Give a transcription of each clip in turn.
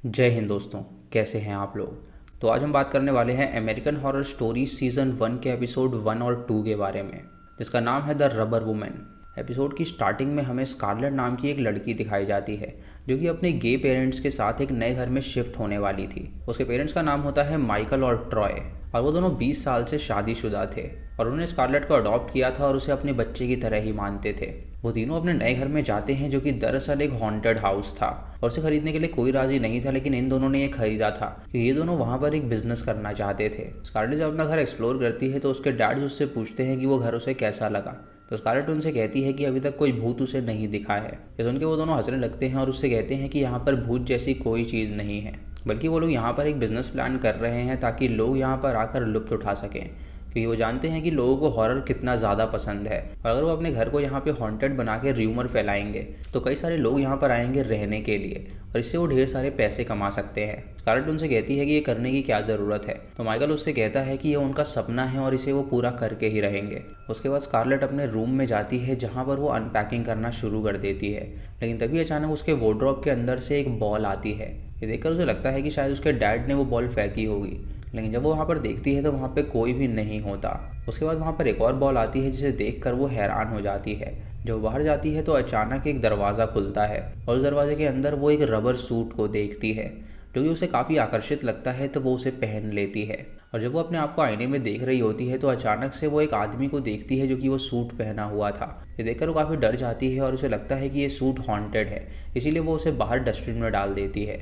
जय हिंद दोस्तों। कैसे हैं आप लोग। तो आज हम बात करने वाले हैं अमेरिकन हॉरर स्टोरी सीज़न 1 के एपिसोड 1 और 2 के बारे में, जिसका नाम है द रबर वुमेन। एपिसोड की स्टार्टिंग में हमें स्कारलेट नाम की एक लड़की दिखाई जाती है जो कि अपने गे पेरेंट्स के साथ एक नए घर में शिफ्ट होने वाली थी। उसके पेरेंट्स का नाम होता है माइकल और ट्रॉय, और वो दोनों 20 साल से शादीशुदा थे और उन्होंने स्कारलेट को अडॉप्ट किया था और उसे अपने बच्चे की तरह ही मानते थे। वो तीनों अपने नए घर में जाते हैं जो कि दरअसल एक हॉन्टेड हाउस था, और उसे खरीदने के लिए कोई राजी नहीं था, लेकिन इन दोनों ने ये खरीदा था क्योंकि ये दोनों वहाँ पर एक बिजनेस करना चाहते थे। स्कारलेट जब अपना घर एक्सप्लोर करती है तो उसके डैड उससे पूछते हैं कि वो घर उसे कैसा लगा। तो स्कारलेट उनसे कहती है कि अभी तक कोई भूत उसे नहीं दिखा है। ये सुन के वो दोनों हंसने लगते हैं और उससे कहते हैं कि यहाँ पर भूत जैसी कोई चीज़ नहीं है, बल्कि वो लोग यहाँ पर एक बिजनेस प्लान कर रहे हैं ताकि लोग यहाँ पर आकर लुत्फ उठा सकें, क्योंकि वो जानते हैं कि लोगों को हॉरर कितना ज़्यादा पसंद है। और अगर वो अपने घर को यहाँ पे हॉन्टेड बना के र्यूमर फैलाएंगे तो कई सारे लोग यहाँ पर आएंगे रहने के लिए, और इससे वो ढेर सारे पैसे कमा सकते हैं। स्कारलेट उनसे कहती है कि ये करने की क्या ज़रूरत है, तो माइकल उससे कहता है कि ये उनका सपना है और इसे वो पूरा करके ही रहेंगे। उसके बाद स्कारलेट अपने रूम में जाती है जहाँ पर वो अनपैकिंग करना शुरू कर देती है, लेकिन तभी अचानक उसके वार्डरोब के अंदर से एक बॉल आती है। ये देखकर उसे लगता है कि शायद उसके डैड ने वो बॉल फेंकी होगी, लेकिन जब वो वहाँ पर देखती है तो वहाँ पे कोई भी नहीं होता। उसके बाद वहाँ पर एक और बॉल आती है जिसे देखकर वो हैरान हो जाती है। जब बाहर जाती है तो अचानक एक दरवाज़ा खुलता है और उस दरवाजे के अंदर वो एक रबर सूट को देखती है जो कि उसे काफ़ी आकर्षित लगता है, तो वो उसे पहन लेती है। और जब वो अपने आप को आईने में देख रही होती है तो अचानक से वो एक आदमी को देखती है जो कि वो सूट पहना हुआ था। ये देखकर वो काफ़ी डर जाती है और उसे लगता है कि ये सूट हॉन्टेड है, इसीलिए वो उसे बाहर डस्टबिन में डाल देती है।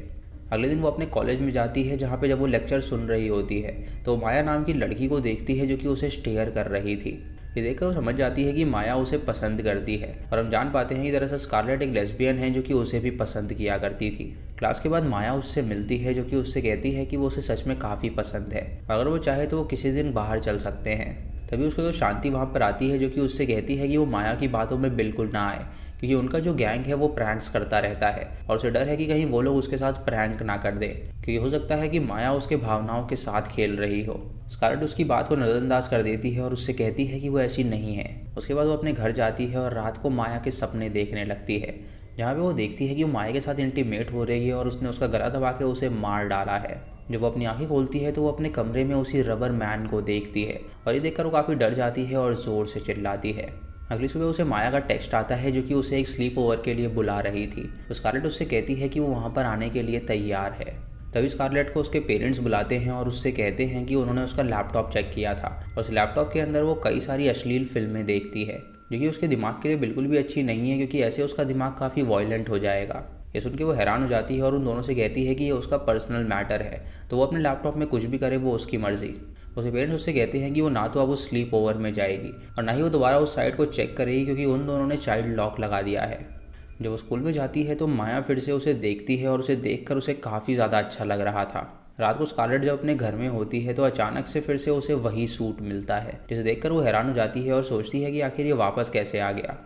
अगले दिन वो अपने कॉलेज में जाती है जहाँ पे जब वो लेक्चर सुन रही होती है तो माया नाम की लड़की को देखती है जो कि उसे स्टेयर कर रही थी। ये देखकर वो समझ जाती है कि माया उसे पसंद करती है, और हम जान पाते हैं कि दरअसल स्कारलेट एक लेस्बियन है जो कि उसे भी पसंद किया करती थी। क्लास के बाद माया उससे मिलती है जो कि उससे कहती है कि वो उसे सच में काफ़ी पसंद है, अगर वो चाहे तो वो किसी दिन बाहर चल सकते हैं। तभी उसको तो शांति वहाँ पर आती है जो कि उससे कहती है कि वो माया की बातों में बिल्कुल ना आए, क्योंकि उनका जो गैंग है वो प्रैंक्स करता रहता है और उसे डर है कि कहीं वो लोग उसके साथ प्रैंक ना कर दे, क्योंकि हो सकता है कि माया उसके भावनाओं के साथ खेल रही हो। स्कारलेट उसकी बात को नज़रअंदाज कर देती है और उससे कहती है कि वो ऐसी नहीं है। उसके बाद वो अपने घर जाती है और रात को माया के सपने देखने लगती है, जहाँ पे वो देखती है कि वो माया के साथ इंटीमेट हो रही है और उसने उसका गला दबा के उसे मार डाला है। जब वो अपनी आंखें खोलती है तो वो अपने कमरे में उसी रबर मैन को देखती है, और ये देखकर वो काफ़ी डर जाती है और ज़ोर से चिल्लाती है। अगली सुबह उसे माया का टेक्स्ट आता है जो कि उसे एक स्लीप ओवर के लिए बुला रही थी। तो स्कारलेट उससे कहती है कि वो वहाँ पर आने के लिए तैयार है। तभी स्कारलेट को उसके पेरेंट्स बुलाते हैं और उससे कहते हैं कि उन्होंने उसका लैपटॉप चेक किया था, और उस लैपटॉप के अंदर वो कई सारी अश्लील फिल्में देखती है जो कि उसके दिमाग के लिए बिल्कुल भी अच्छी नहीं है, क्योंकि ऐसे उसका दिमाग काफ़ी वॉयलेंट हो जाएगा। ये सुन के वो हैरान हो जाती है और उन दोनों से कहती है कि ये उसका पर्सनल मैटर है, तो वो अपने लैपटॉप में कुछ भी करे वो उसकी मर्ज़ी। उसके पेरेंट्स उससे कहते हैं कि वो ना तो अब उस स्लीप ओवर में जाएगी और ना ही वो दोबारा उस साइट को चेक करेगी, क्योंकि उन दोनों ने चाइल्ड लॉक लगा दिया है। जब वो स्कूल में जाती है तो माया फिर से उसे देखती है और उसे देखकर उसे काफ़ी ज़्यादा अच्छा लग रहा था। रात को स्कारलेट जब अपने घर में होती है तो अचानक से फिर से उसे वही सूट मिलता है, जिसे देखकर वो हैरान हो जाती है और सोचती है कि आखिर ये वापस कैसे आ गया।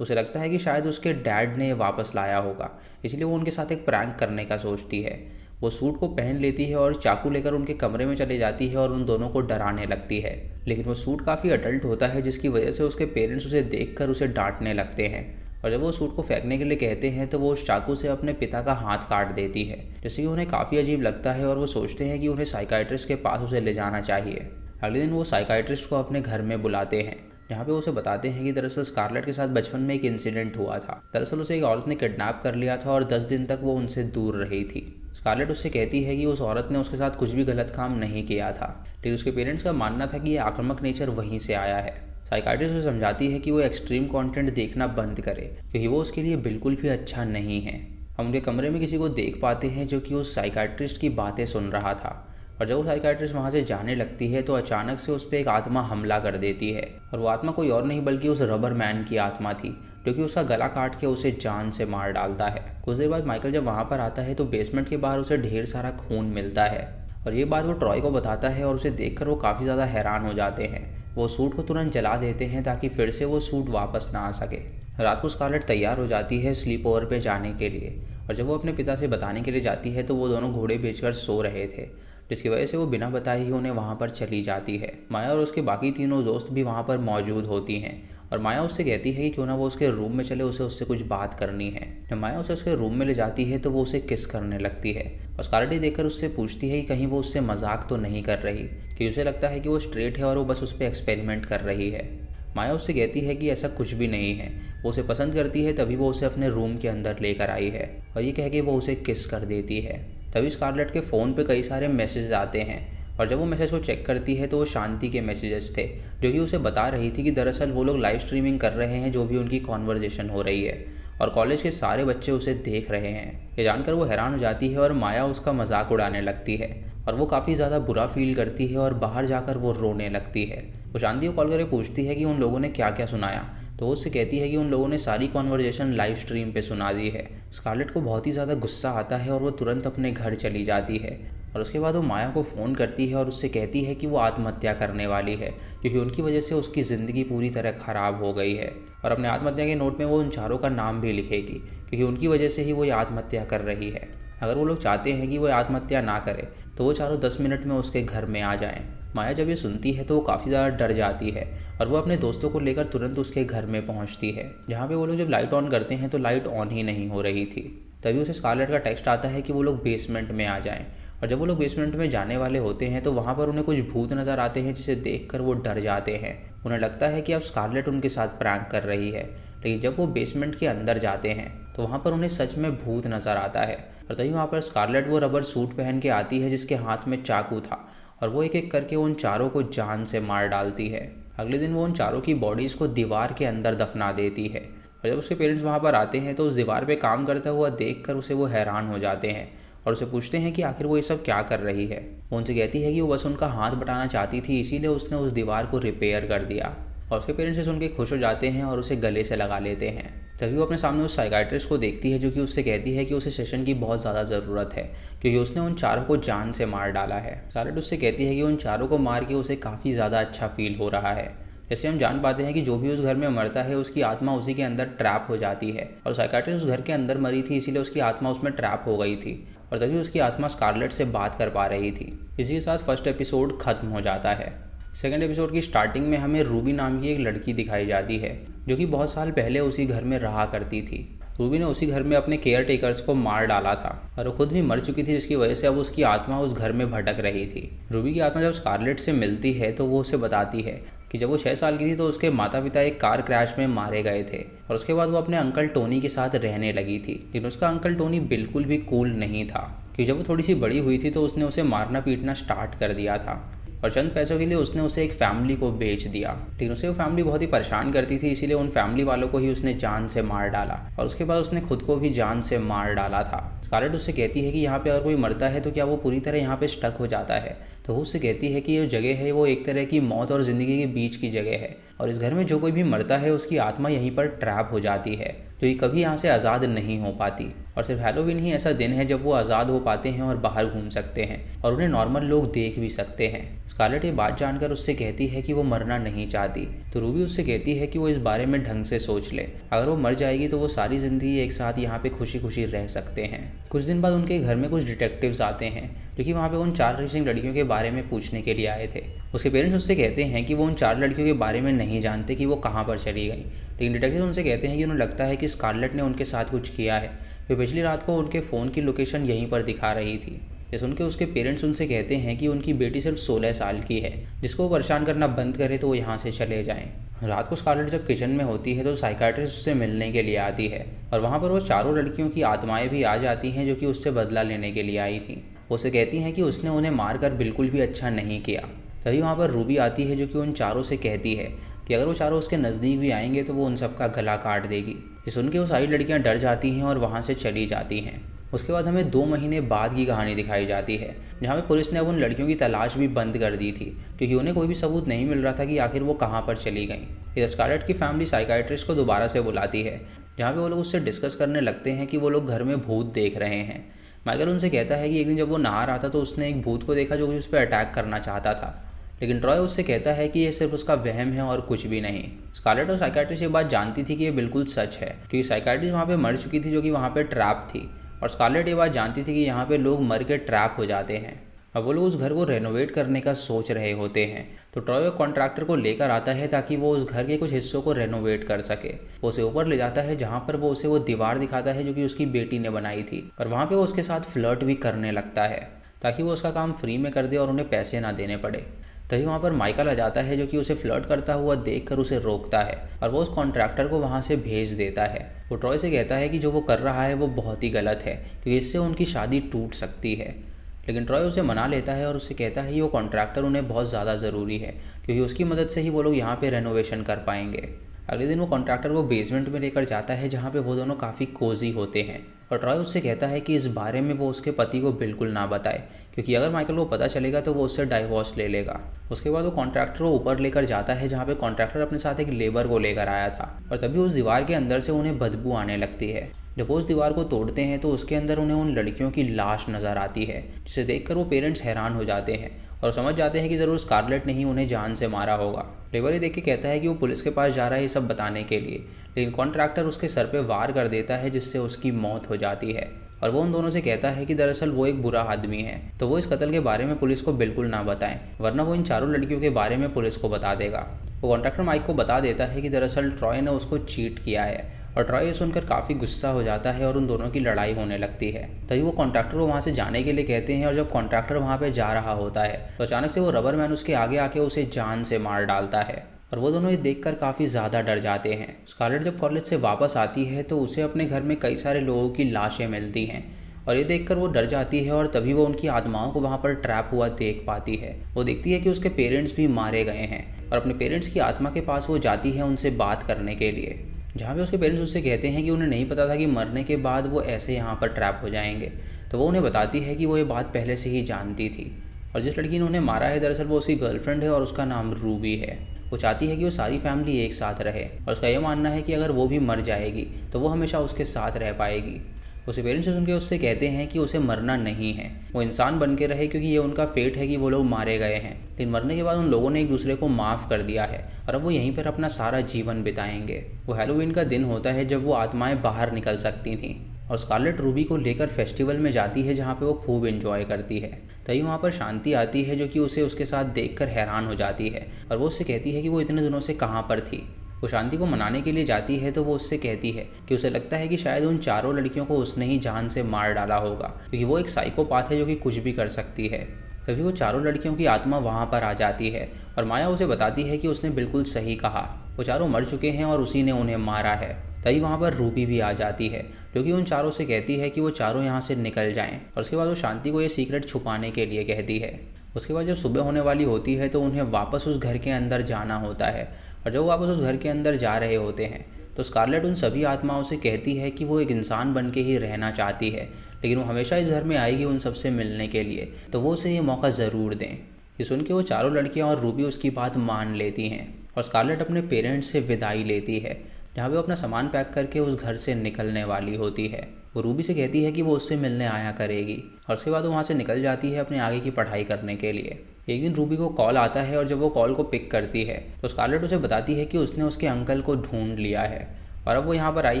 उसे लगता है कि शायद उसके डैड ने वापस लाया होगा, इसलिए वो उनके साथ एक प्रैंक करने का सोचती है। वो सूट को पहन लेती है और चाकू लेकर उनके कमरे में चली जाती है और उन दोनों को डराने लगती है, लेकिन वो सूट काफ़ी अडल्ट होता है जिसकी वजह से उसके पेरेंट्स उसे देखकर उसे डांटने लगते हैं। और जब वो सूट को फेंकने के लिए कहते हैं तो वो उस चाकू से अपने पिता का हाथ काट देती है, जिससे कि उन्हें काफ़ी अजीब लगता है और वो सोचते हैं कि उन्हें साइकाइट्रिस्ट के पास उसे ले जाना चाहिए। अगले दिन वो साइकाइट्रिस्ट को अपने घर में बुलाते हैं, जहाँ पे उसे बताते हैं कि दरअसल स्कारलेट के साथ बचपन में एक इंसिडेंट हुआ था। दरअसल उसे एक औरत ने किडनैप कर लिया था और 10 दिन तक वो उनसे दूर रही थी। स्कारलेट उससे कहती है कि उस औरत ने उसके साथ कुछ भी गलत काम नहीं किया था, लेकिन उसके पेरेंट्स का मानना था कि ये आक्रामक नेचर वहीं से आया है। साइकाइट्रिस्ट उसे समझाती है कि वो एक्सट्रीम कंटेंट देखना बंद करे, क्योंकि वो उसके लिए बिल्कुल भी अच्छा नहीं है। हम उनके कमरे में किसी को देख पाते हैं जो कि उस साइकाइट्रिस्ट की बातें सुन रहा था, और जब वो साइकाइट्रिस्ट वहाँ से जाने लगती है तो अचानक से उस पर एक आत्मा हमला कर देती है, और वो आत्मा कोई और नहीं बल्कि उस रबर मैन की आत्मा थी जो कि उसका गला काट के उसे जान से मार डालता है। कुछ देर बाद माइकल जब वहाँ पर आता है तो बेसमेंट के बाहर उसे ढेर सारा खून मिलता है, और ये बात वो ट्रॉय को बताता है और उसे देखकर वो काफ़ी ज़्यादा हैरान हो जाते हैं। वो सूट को तुरंत जला देते हैं ताकि फिर से वो सूट वापस ना आ सके। रात को स्कारलेट तैयार हो जाती है स्लीप ओवर पे जाने के लिए, और जब वो अपने पिता से बताने के लिए जाती है तो वो दोनों घोड़े बेचकर सो रहे थे, जिसकी वजह से वो बिना बताए ही उन्हें वहाँ पर चली जाती है। माया और उसके बाकी तीनों दोस्त भी वहाँ पर मौजूद होती हैं, और माया उससे कहती है कि क्यों ना वो उसके रूम में चले, उसे उससे कुछ बात करनी है। जब माया उसे उसके रूम में ले जाती है तो वो उसे किस करने लगती है और स्कारलेट देखकर उससे पूछती है कि कहीं वो उससे मजाक तो नहीं कर रही, कि उसे लगता है कि वो स्ट्रेट है और वो बस उस पर एक्सपेरिमेंट कर रही है। माया उससे कहती है कि ऐसा कुछ भी नहीं है, वो उसे पसंद करती है, तभी वो उसे अपने रूम के अंदर लेकर आई है और ये कह के वो उसे किस कर देती है। तभी स्कारलेट के फ़ोन पे कई सारे मैसेज आते हैं और जब वो मैसेज को चेक करती है तो वो शांति के मैसेजेस थे, जो कि उसे बता रही थी कि दरअसल वो लोग लाइव स्ट्रीमिंग कर रहे हैं जो भी उनकी कॉन्वर्जेशन हो रही है और कॉलेज के सारे बच्चे उसे देख रहे हैं। ये जानकर वो हैरान हो जाती है और माया उसका मजाक उड़ाने लगती है और वो काफ़ी ज़्यादा बुरा फील करती है और बाहर जाकर वो रोने लगती है। वो शांति को कॉल करके पूछती है कि उन लोगों ने क्या क्या सुनाया, तो वो उससे कहती है कि उन लोगों ने सारी कॉन्वर्जेशन लाइव स्ट्रीम पे सुना दी है। स्कारलेट को बहुत ही ज़्यादा गुस्सा आता है और वो तुरंत अपने घर चली जाती है और उसके बाद वो माया को फ़ोन करती है और उससे कहती है कि वो आत्महत्या करने वाली है, क्योंकि उनकी वजह से उसकी ज़िंदगी पूरी तरह ख़राब हो गई है। और अपने आत्महत्या के नोट में वो उन चारों का नाम भी लिखेगी, क्योंकि उनकी वजह से ही वो ये आत्महत्या कर रही है। अगर वो लोग चाहते हैं कि वो आत्महत्या ना करे तो वो चारों 10 मिनट में उसके घर में आ जाएं। माया जब ये सुनती है तो वो काफ़ी ज़्यादा डर जाती है और वो अपने दोस्तों को लेकर तुरंत उसके घर में पहुंचती है, जहाँ पे वो लोग जब लाइट ऑन करते हैं तो लाइट ऑन ही नहीं हो रही थी। तभी उसे स्कारलेट का टेक्स्ट आता है कि वो लोग बेसमेंट में आ जाएं और जब वो लोग बेसमेंट में जाने वाले होते हैं तो वहाँ पर उन्हें कुछ भूत नज़र आते हैं, जिसे देखकर वो डर जाते हैं। उन्हें लगता है कि अब स्कारलेट उनके साथ प्रैंक कर रही है, लेकिन जब वो बेसमेंट के अंदर जाते हैं तो वहाँ पर उन्हें सच में भूत नज़र आता है और तभी वहाँ पर स्कारलेट वो रबर सूट पहन के आती है जिसके हाथ में चाकू था और वो एक एक करके उन चारों को जान से मार डालती है। अगले दिन वो उन चारों की बॉडीज़ को दीवार के अंदर दफना देती है और जब उसके पेरेंट्स वहाँ पर आते हैं तो उस दीवार पे काम करता हुआ देखकर उसे वो हैरान हो जाते हैं और उसे पूछते हैं कि आखिर वो ये सब क्या कर रही है। वो उनसे कहती है कि वो बस उनका हाथ बटाना चाहती थी, इसीलिए उसने उस दीवार को रिपेयर कर दिया। और उसके पेरेंट्स से सुन के खुश हो जाते हैं और उसे गले से लगा लेते हैं। तभी वो अपने सामने उस साइकाइट्रिस्ट को देखती है, जो कि उससे कहती है कि उसे सेशन की बहुत ज़्यादा ज़रूरत है, क्योंकि उसने उन चारों को जान से मार डाला है। स्कारलेट उससे कहती है कि उन चारों को मार के उसे काफ़ी ज़्यादा अच्छा फील हो रहा है। जैसे हम जान पाते हैं कि जो भी उस घर में मरता है उसकी आत्मा उसी के अंदर ट्रैप हो जाती है और साइकाइट्रिस्ट उस घर के अंदर मरी थी, इसीलिए उसकी आत्मा उसमें ट्रैप हो गई थी और तभी उसकी आत्मा स्कारलेट से बात कर पा रही थी। इसी के साथ फर्स्ट एपिसोड खत्म हो जाता है। सेकंड एपिसोड की स्टार्टिंग में हमें रूबी नाम की एक लड़की दिखाई जाती है, जो कि बहुत साल पहले उसी घर में रहा करती थी। रूबी ने उसी घर में अपने केयर टेकर्स को मार डाला था और वो खुद भी मर चुकी थी, जिसकी वजह से अब उसकी आत्मा उस घर में भटक रही थी। रूबी की आत्मा जब स्कारलेट से मिलती है तो वो उसे बताती है कि जब वो 6 साल की थी तो उसके माता पिता एक कार क्रैश में मारे गए थे और उसके बाद वो अपने अंकल टोनी के साथ रहने लगी थी। लेकिन उसका अंकल टोनी बिल्कुल भी कूल नहीं था, कि जब वो थोड़ी सी बड़ी हुई थी तो उसने उसे मारना पीटना स्टार्ट कर दिया था और चंद पैसों के लिए उसने उसे एक फैमिली को बेच दिया। लेकिन उसे वो फैमिली बहुत ही परेशान करती थी, इसीलिए उन फैमिली वालों को ही उसने जान से मार डाला और उसके बाद उसने खुद को भी जान से मार डाला था। स्कारलेट उससे कहती है कि यहाँ पे अगर कोई मरता है तो क्या वो पूरी तरह यहाँ पे स्टक हो जाता है, तो वो उससे कहती है कि ये जगह है वो एक तरह की मौत और ज़िंदगी के बीच की जगह है और इस घर में जो कोई भी मरता है उसकी आत्मा यहीं पर ट्रैप हो जाती है, जो ये कभी यहाँ से आज़ाद नहीं हो पाती और सिर्फ हैलोवीन ही ऐसा दिन है जब वो आज़ाद हो पाते हैं और बाहर घूम सकते हैं और उन्हें नॉर्मल लोग देख भी सकते हैं। स्कारलेट ये बात जानकर उससे कहती है कि वो मरना नहीं चाहती, तो रूबी उससे कहती है कि वो इस बारे में ढंग से सोच ले, अगर वो मर जाएगी तो वो सारी ज़िंदगी एक साथ यहाँ पे खुशी खुशी रह सकते हैं। कुछ दिन बाद उनके घर में कुछ डिटेक्टिव्स आते हैं, जो कि वहाँ पे उन 4 मिसिंग लड़कियों के बारे में पूछने के लिए आए थे। उसके पेरेंट्स उससे कहते हैं कि वो उन 4 लड़कियों के बारे में नहीं जानते कि वो कहाँ पर चली गई, लेकिन डिटेक्टिव उनसे कहते हैं कि उन्हें लगता है कि स्कारलेट ने उनके साथ कुछ किया है, जो पिछली रात को उनके फ़ोन की लोकेशन यहीं पर दिखा रही थी। ये सुन के उसके पेरेंट्स उनसे कहते हैं कि उनकी बेटी सिर्फ 16 साल की है, जिसको वो परेशान करना बंद करे तो वो यहाँ से चले जाएं। रात को स्कारलेट जब किचन में होती है तो साइकाइट्रिस्ट उससे मिलने के लिए आती है और वहाँ पर वो 4 लड़कियों की आत्माएं भी आ जाती हैं, जो कि उससे बदला लेने के लिए आई थी। उसे कहती हैं कि उसने उन्हें मारकर बिल्कुल भी अच्छा नहीं किया। तभी वहाँ पर रूबी आती है, जो कि उन 4 से कहती है कि अगर वो 4 उसके नज़दीक भी आएंगे तो वो उन सबका गला काट देगी। ये सुन के वो सारी लड़कियाँ डर जाती हैं और वहाँ से चली जाती हैं। उसके बाद हमें 2 महीने बाद की कहानी दिखाई जाती है, जहाँ पे पुलिस ने अब उन लड़कियों की तलाश भी बंद कर दी थी, क्योंकि उन्हें कोई भी सबूत नहीं मिल रहा था कि आखिर वो कहाँ पर चली गई। इधर स्कारलेट की फैमिली साइकाइट्रिस्ट को दोबारा से बुलाती है, जहाँ पे वो लोग उससे डिस्कस करने लगते हैं कि वो लोग घर में भूत देख रहे हैं। माइकल उनसे कहता है कि एक दिन जब वो नहा रहा था तो उसने एक भूत को देखा जो कि उस पर अटैक करना चाहता था, लेकिन ट्रॉय उससे कहता है कि ये सिर्फ उसका वहम है और कुछ भी नहीं। स्कारलेट और साइकाइट्रिस्ट ये बात जानती थी कि ये बिल्कुल सच है, क्योंकि साइकाइट्रिस्ट वहाँ पे मर चुकी थी, जो कि वहाँ पे ट्रैप थी, और स्कारलेट ये बात जानती थी कि यहाँ पे लोग मर के ट्रैप हो जाते हैं। अब वो लोग उस घर को रेनोवेट करने का सोच रहे होते हैं। तो ट्रॉय कॉन्ट्रैक्टर को लेकर आता है ताकि वो उस घर के कुछ हिस्सों को रेनोवेट कर सके। वो उसे ऊपर ले जाता है जहाँ पर वो उसे वो दीवार दिखाता है जो कि उसकी बेटी ने बनाई थी, और वहाँ पे वो उसके साथ फ्लर्ट भी करने लगता है ताकि वो उसका काम फ्री में कर दे और उन्हें पैसे ना देने पड़े। तभी वहाँ पर माइकल आ जाता है जो कि उसे फ्लर्ट करता हुआ देखकर उसे रोकता है और वो उस कॉन्ट्रैक्टर को वहाँ से भेज देता है। वो ट्रॉय से कहता है कि जो वो कर रहा है वो बहुत ही गलत है क्योंकि इससे उनकी शादी टूट सकती है। लेकिन ट्रॉय उसे मना लेता है और उससे कहता है कि वो कॉन्ट्रैक्टर उन्हें बहुत ज़्यादा ज़रूरी है क्योंकि उसकी मदद से ही वो लोग यहाँ पे रेनोवेशन कर पाएंगे। अगले दिन वो कॉन्ट्रैक्टर को बेसमेंट में लेकर जाता है जहाँ पे वो दोनों काफ़ी कोजी होते हैं, और ट्रॉय उससे कहता है कि इस बारे में वो उसके पति को बिल्कुल ना बताए क्योंकि अगर माइकल को पता चलेगा तो वो उससे डाइवोर्स ले लेगा। उसके बाद वो कॉन्ट्रैक्टर को ऊपर लेकर जाता है जहाँ पे कॉन्ट्रैक्टर अपने साथ एक लेबर को लेकर आया था, और तभी उस दीवार के अंदर से उन्हें बदबू आने लगती है। जब वो उस दीवार को तोड़ते हैं तो उसके अंदर उन्हें उन लड़कियों की लाश नज़र आती है, जिसे देखकर वो पेरेंट्स हैरान हो जाते हैं और समझ जाते हैं कि ज़रूर स्कारलेट ने ही उन्हें जान से मारा होगा। लेबर ये देख के कहता है कि वो पुलिस के पास जा रहा है ये सब बताने के लिए, लेकिन कॉन्ट्रैक्टर उसके सर पे वार कर देता है जिससे उसकी मौत हो जाती है। और वो उन दोनों से कहता है कि दरअसल वो एक बुरा आदमी है, तो वो इस कत्ल के बारे में पुलिस को बिल्कुल ना बताएं, वरना वो इन चारों लड़कियों के बारे में पुलिस को बता देगा। वो कॉन्ट्रैक्टर माइक को बता देता है कि दरअसल ट्रॉय ने उसको चीट किया है, और ट्रॉय ये सुनकर काफ़ी गुस्सा हो जाता है और उन दोनों की लड़ाई होने लगती है। तभी वो कॉन्ट्रैक्टर को वहाँ से जाने के लिए कहते हैं, और जब कॉन्ट्रैक्टर वहाँ पे जा रहा होता है तो अचानक से वो रबर मैन उसके आगे आके उसे जान से मार डालता है, और वो दोनों ये देखकर काफ़ी ज़्यादा डर जाते हैं। स्कारलेट जब कॉलेज से वापस आती है तो उसे अपने घर में कई सारे लोगों की लाशें मिलती हैं, और ये देखकर वो डर जाती है, और तभी वो उनकी आत्माओं को वहाँ पर ट्रैप हुआ देख पाती है। वो देखती है कि उसके पेरेंट्स भी मारे गए हैं, और अपने पेरेंट्स की आत्मा के पास वो जाती है उनसे बात करने के लिए, जहाँ पे उसके पेरेंट्स उससे कहते हैं कि उन्हें नहीं पता था कि मरने के बाद वो ऐसे यहाँ पर ट्रैप हो जाएंगे। तो वो उन्हें बताती है कि वो ये बात पहले से ही जानती थी, और जिस लड़की ने उन्हें मारा है दरअसल वो उसकी गर्लफ्रेंड है और उसका नाम रूबी है। वो चाहती है कि वो सारी फैमिली एक साथ रहे, और उसका ये मानना है कि अगर वो भी मर जाएगी तो वो हमेशा उसके साथ रह पाएगी। उसे पेरेंट्स सुन के उससे कहते हैं कि उसे मरना नहीं है, वो इंसान बन के रहे क्योंकि ये उनका फेट है कि वो लोग मारे गए हैं, लेकिन मरने के बाद उन लोगों ने एक दूसरे को माफ़ कर दिया है और अब वो यहीं पर अपना सारा जीवन बिताएंगे। वो हैलोवीन का दिन होता है जब वो आत्माएं बाहर निकल सकती थीं, और स्कारलेट रूबी को लेकर फेस्टिवल में जाती है जहाँ पे वो खूब एंजॉय करती है। तभी वहाँ पर शांति आती है जो कि उसे उसके साथ देखकर हैरान हो जाती है, और वो उससे कहती है कि वो इतने दिनों से कहाँ पर थी। वो शांति को मनाने के लिए जाती है तो वो उससे कहती है कि उसे लगता है कि शायद उन चारों लड़कियों को उसने ही जान से मार डाला होगा क्योंकि वो एक साइकोपाथ है जो कि कुछ भी कर सकती है। तभी वो चारों लड़कियों की आत्मा वहाँ पर आ जाती है, और माया उसे बताती है कि उसने बिल्कुल सही कहा, वो चारों मर चुके हैं और उसी ने उन्हें मारा है। तभी वहाँ पर रूबी भी आ जाती है जो कि उन चारों से कहती है कि वो चारों यहाँ से निकल जाएं, और उसके बाद वो शांति को ये सीक्रेट छुपाने के लिए कहती है। उसके बाद जब सुबह होने वाली होती है तो उन्हें वापस उस घर के अंदर जाना होता है, और जब वो वापस उस घर के अंदर जा रहे होते हैं तो स्कारलेट उन सभी आत्माओं से कहती है कि वो एक इंसान बन के ही रहना चाहती है, लेकिन वो हमेशा इस घर में आएगी उन सबसे मिलने के लिए, तो वो उसे ये मौका ज़रूर दें। ये सुन के वो चारों लड़कियां और रूबी उसकी बात मान लेती हैं, और स्कारलेट अपने पेरेंट्स से विदाई लेती है जहाँ पे वो अपना सामान पैक करके उस घर से निकलने वाली होती है। वो रूबी से कहती है कि वो उससे मिलने आया करेगी, और उसके बाद वो वहाँ से निकल जाती है अपने आगे की पढ़ाई करने के लिए। एक दिन रूबी को कॉल आता है, और जब वो कॉल को पिक करती है तो स्कारलेट उसे बताती है कि उसने उसके अंकल को ढूंढ लिया है, और अब वो यहाँ पर आई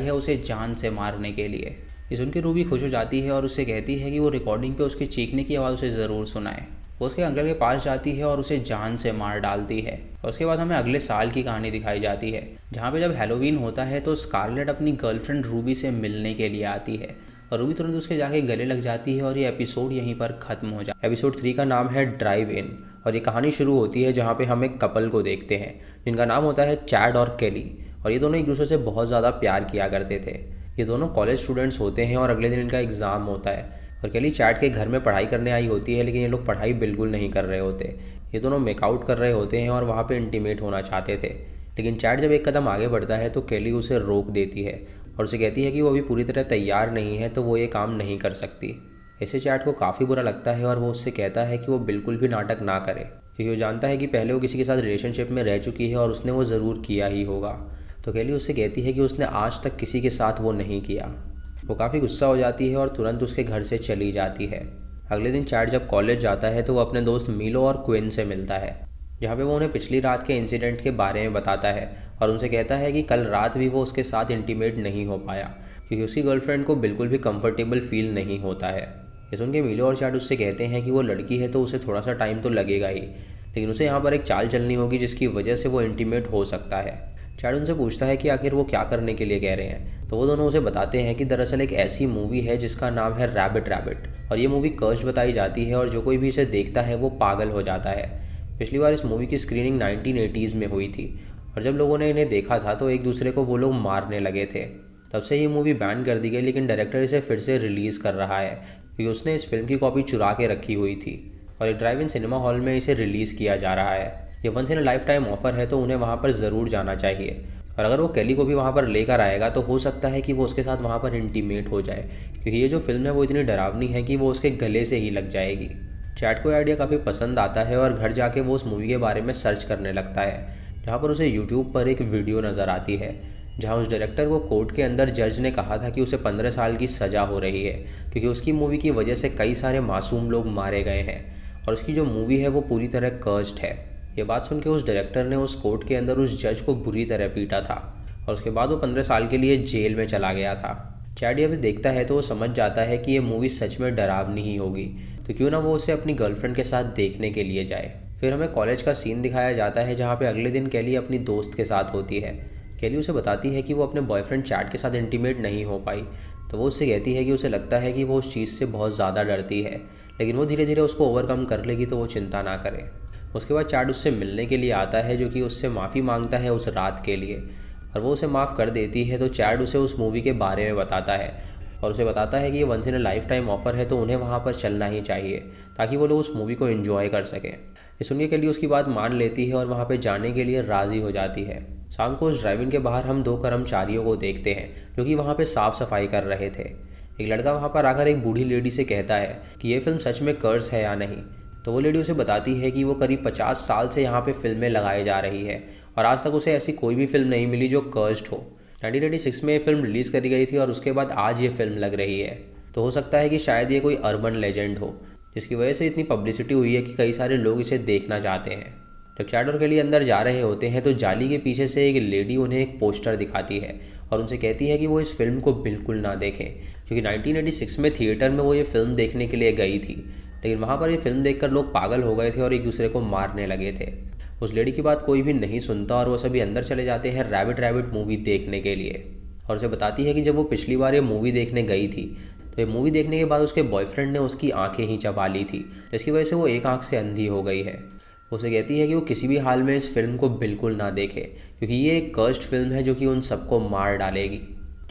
है उसे जान से मारने के लिए। ये सुन के रूबी खुश हो जाती है और उससे कहती है कि वो रिकॉर्डिंग पे उसके चीखने की आवाज़ उसे ज़रूर सुनाए। वो उसके अंकल के पास जाती है और उसे जान से मार डालती है, और उसके बाद हमें अगले साल की कहानी दिखाई जाती है जहाँ पे जब हैलोवीन होता है तो स्कारलेट अपनी गर्लफ्रेंड रूबी से मिलने के लिए आती है, और रूबी तुरंत उसके जाके गले लग जाती है, और ये एपिसोड यहीं पर ख़त्म हो जाता है। एपिसोड 3 का नाम है ड्राइव इन, और ये कहानी शुरू होती है जहाँ पे हम एक कपल को देखते हैं जिनका नाम होता है चैड और केली, और ये दोनों एक दूसरे से बहुत ज़्यादा प्यार किया करते थे। ये दोनों कॉलेज स्टूडेंट्स होते हैं और अगले दिन इनका एग्ज़ाम होता है, और केली चैड के घर में पढ़ाई करने आई होती है, लेकिन ये लोग पढ़ाई बिल्कुल नहीं कर रहे होते। ये दोनों मेकआउट कर रहे होते हैं और वहाँ पे इंटीमेट होना चाहते थे, लेकिन चैड जब एक कदम आगे बढ़ता है तो केली उसे रोक देती है और उसे कहती है कि वो अभी पूरी तरह तैयार नहीं है तो वो ये काम नहीं कर सकती। ऐसे चैड को काफ़ी बुरा लगता है और वो उससे कहता है कि वो बिल्कुल भी नाटक ना करे, क्योंकि वो जानता है कि पहले वो किसी के साथ रिलेशनशिप में रह चुकी है और उसने वो ज़रूर किया ही होगा। तो केली उससे कहती है कि उसने आज तक किसी के साथ वो नहीं किया। वो काफ़ी गुस्सा हो जाती है और तुरंत उसके घर से चली जाती है। अगले दिन चैड जब कॉलेज जाता है तो वो अपने दोस्त मीलो और क्विन से मिलता है, जहाँ पे वो उन्हें पिछली रात के इंसिडेंट के बारे में बताता है और उनसे कहता है कि कल रात भी वो उसके साथ इंटीमेट नहीं हो पाया क्योंकि उसकी गर्लफ्रेंड को बिल्कुल भी कंफर्टेबल फील नहीं होता है। ये सुन के मिलो और चैड उससे कहते हैं कि वो लड़की है तो उसे थोड़ा सा टाइम तो लगेगा ही, लेकिन उसे यहाँ पर एक चाल चलनी होगी जिसकी वजह से वो इंटीमेट हो सकता है। चैड उनसे पूछता है कि आखिर वो क्या करने के लिए कह रहे हैं, तो वो दोनों उसे बताते हैं कि दरअसल एक ऐसी मूवी है जिसका नाम है रैबिट रैबिट, और ये मूवी कर्स्ड बताई जाती है और जो कोई भी इसे देखता है वो पागल हो जाता है। पिछली बार इस मूवी की स्क्रीनिंग 1980s में हुई थी, और जब लोगों ने इन्हें देखा था तो एक दूसरे को वो लोग मारने लगे थे। तब से ये मूवी बैन कर दी गई, लेकिन डायरेक्टर इसे फिर से रिलीज़ कर रहा है क्योंकि उसने इस फिल्म की कॉपी चुरा के रखी हुई थी और एक ड्राइव इन सिनेमा हॉल में इसे रिलीज़ किया जा रहा है। ये once in a lifetime offer है तो उन्हें वहाँ पर ज़रूर जाना चाहिए, और अगर वो केली को भी वहाँ पर लेकर आएगा तो हो सकता है कि वो उसके साथ वहाँ पर इंटीमेट हो जाए, क्योंकि ये जो फिल्म है वो इतनी डरावनी है कि वो उसके गले से ही लग जाएगी। चैट को आइडिया काफ़ी पसंद आता है और घर जाके वो उस मूवी के बारे में सर्च करने लगता है, जहाँ पर उसे यूट्यूब पर एक वीडियो नज़र आती है जहाँ उस डायरेक्टर को कोर्ट के अंदर जज ने कहा था कि उसे 15 साल की सज़ा हो रही है क्योंकि उसकी मूवी की वजह से कई सारे मासूम लोग मारे गए हैं और उसकी जो मूवी है वो पूरी तरह कर्स्ड है। ये बात सुन के उस डायरेक्टर ने उस कोर्ट के अंदर उस जज को बुरी तरह पीटा था और उसके बाद वो 15 साल के लिए जेल में चला गया था। चैड ये भी देखता है तो वो समझ जाता है कि ये मूवी सच में डरावनी ही होगी, तो क्यों ना वो उसे अपनी गर्लफ्रेंड के साथ देखने के लिए जाए। फिर हमें कॉलेज का सीन दिखाया जाता है जहाँ पे अगले दिन केली अपनी दोस्त के साथ होती है। केली उसे बताती है कि वो अपने बॉयफ्रेंड चैड के साथ इंटीमेट नहीं हो पाई, तो वो उससे कहती है कि उसे लगता है कि वो उस चीज़ से बहुत ज़्यादा डरती है, लेकिन वो धीरे धीरे उसको ओवरकम कर लेगी तो वो चिंता ना करे। उसके बाद चैड उससे मिलने के लिए आता है जो कि उससे माफ़ी मांगता है उस रात के लिए, और वो उसे माफ़ कर देती है। तो चैड उसे उस मूवी के बारे में बताता है और उसे बताता है कि ये once in a lifetime offer है तो उन्हें वहाँ पर चलना ही चाहिए ताकि वो लोग उस मूवी को एंजॉय कर सकें। ये सुनने के लिए उसकी बात मान लेती है और वहाँ पर जाने के लिए राज़ी हो जाती है। शाम को उस ड्राइव इन के बाहर हम 2 कर्मचारियों को देखते हैं जो कि वहाँ पर साफ़ सफाई कर रहे थे। एक लड़का वहाँ पर आकर एक बूढ़ी लेडी से कहता है कि ये फिल्म सच में कर्स है या नहीं, तो वो लेडी उसे बताती है कि वो करीब 50 साल से यहाँ पे फिल्में लगाई जा रही है और आज तक उसे ऐसी कोई भी फिल्म नहीं मिली जो कर्स्ड हो। 1986 में ये फिल्म रिलीज़ करी गई थी और उसके बाद आज ये फिल्म लग रही है, तो हो सकता है कि शायद ये कोई अर्बन लेजेंड हो जिसकी वजह से इतनी पब्लिसिटी हुई है कि कई सारे लोग इसे देखना चाहते हैं। जब चैड और केली अंदर जा रहे होते हैं तो जाली के पीछे से एक लेडी उन्हें एक पोस्टर दिखाती है और उनसे कहती है कि वो इस फिल्म को बिल्कुल ना देखें, क्योंकि 1986 में थिएटर में वो ये फिल्म देखने के लिए गई थी, लेकिन वहाँ पर ये फिल्म देखकर लोग पागल हो गए थे और एक दूसरे को मारने लगे थे। उस लेडी की बात कोई भी नहीं सुनता और वो सभी अंदर चले जाते हैं रैबिट रैबिट मूवी देखने के लिए, और उसे बताती है कि जब वो पिछली बार ये मूवी देखने गई थी तो ये मूवी देखने के बाद उसके बॉयफ्रेंड ने उसकी आंखें ही चबा ली थी, जिसकी वजह से वो एक आंख से अंधी हो गई है। उसे कहती है कि वो किसी भी हाल में इस फिल्म को बिल्कुल ना देखे क्योंकि ये एक कर्स्ड फिल्म है जो कि उन सबको मार डालेगी।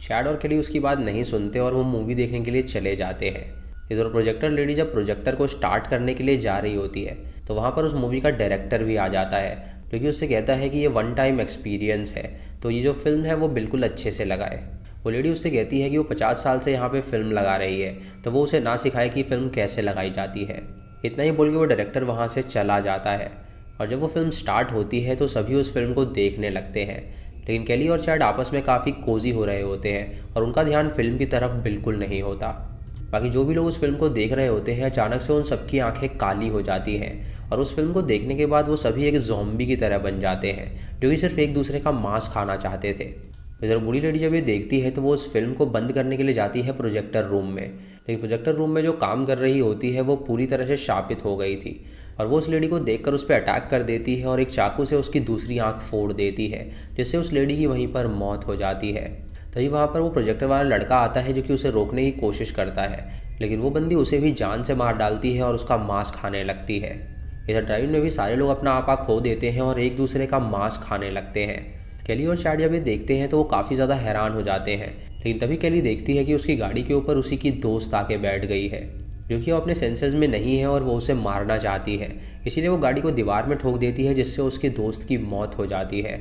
चैड और केली उसकी बात नहीं सुनते और वो मूवी देखने के लिए चले जाते हैं। इधर प्रोजेक्टर लेडी जब प्रोजेक्टर को स्टार्ट करने के लिए जा रही होती है तो वहाँ पर उस मूवी का डायरेक्टर भी आ जाता है जो कि उससे कहता है कि ये वन टाइम एक्सपीरियंस है, तो ये जो फिल्म है वो बिल्कुल अच्छे से लगाए। वो लेडी उससे कहती है कि वो 50 साल से यहाँ पे फिल्म लगा रही है, तो वो उसे ना सिखाए कि फ़िल्म कैसे लगाई जाती है। इतना ही बोल के वो डायरेक्टर वहाँ से चला जाता है और जब वो फिल्म स्टार्ट होती है तो सभी उस फिल्म को देखने लगते हैं, लेकिन केली और चैड आपस में काफ़ी कोजी हो रहे होते हैं और उनका ध्यान फिल्म की तरफ बिल्कुल नहीं होता। बाकी जो भी लोग उस फिल्म को देख रहे होते हैं अचानक से उन सबकी आंखें काली हो जाती हैं और उस फिल्म को देखने के बाद वो सभी एक ज़ॉम्बी की तरह बन जाते हैं जो कि सिर्फ एक दूसरे का मांस खाना चाहते थे। इधर बूढ़ी लेडी जब ये देखती है तो वो उस फिल्म को बंद करने के लिए जाती है प्रोजेक्टर रूम में, लेकिन प्रोजेक्टर रूम में जो काम कर रही होती है वो पूरी तरह से शापित हो गई थी और वो उस लेडी को देखकर उस पर अटैक कर देती है और एक चाकू से उसकी दूसरी आंख फोड़ देती है, जिससे उस लेडी की वहीं पर मौत हो जाती है। तभी वहाँ पर वो प्रोजेक्टर वाला लड़का आता है जो कि उसे रोकने की कोशिश करता है, लेकिन वो बंदी उसे भी जान से मार डालती है और उसका मांस खाने लगती है। इधर ड्राइव में भी सारे लोग अपना आपा खो देते हैं और एक दूसरे का मांस खाने लगते हैं। केली और चैड जब ये देखते हैं तो वो काफ़ी ज़्यादा हैरान हो जाते हैं, लेकिन तभी केली देखती है कि उसकी गाड़ी के ऊपर उसी की दोस्त आके बैठ गई है जो कि वो अपने सेंसेस में नहीं है और वो उसे मारना चाहती है, इसीलिए वो गाड़ी को दीवार में ठोक देती है जिससे उसके दोस्त की मौत हो जाती है।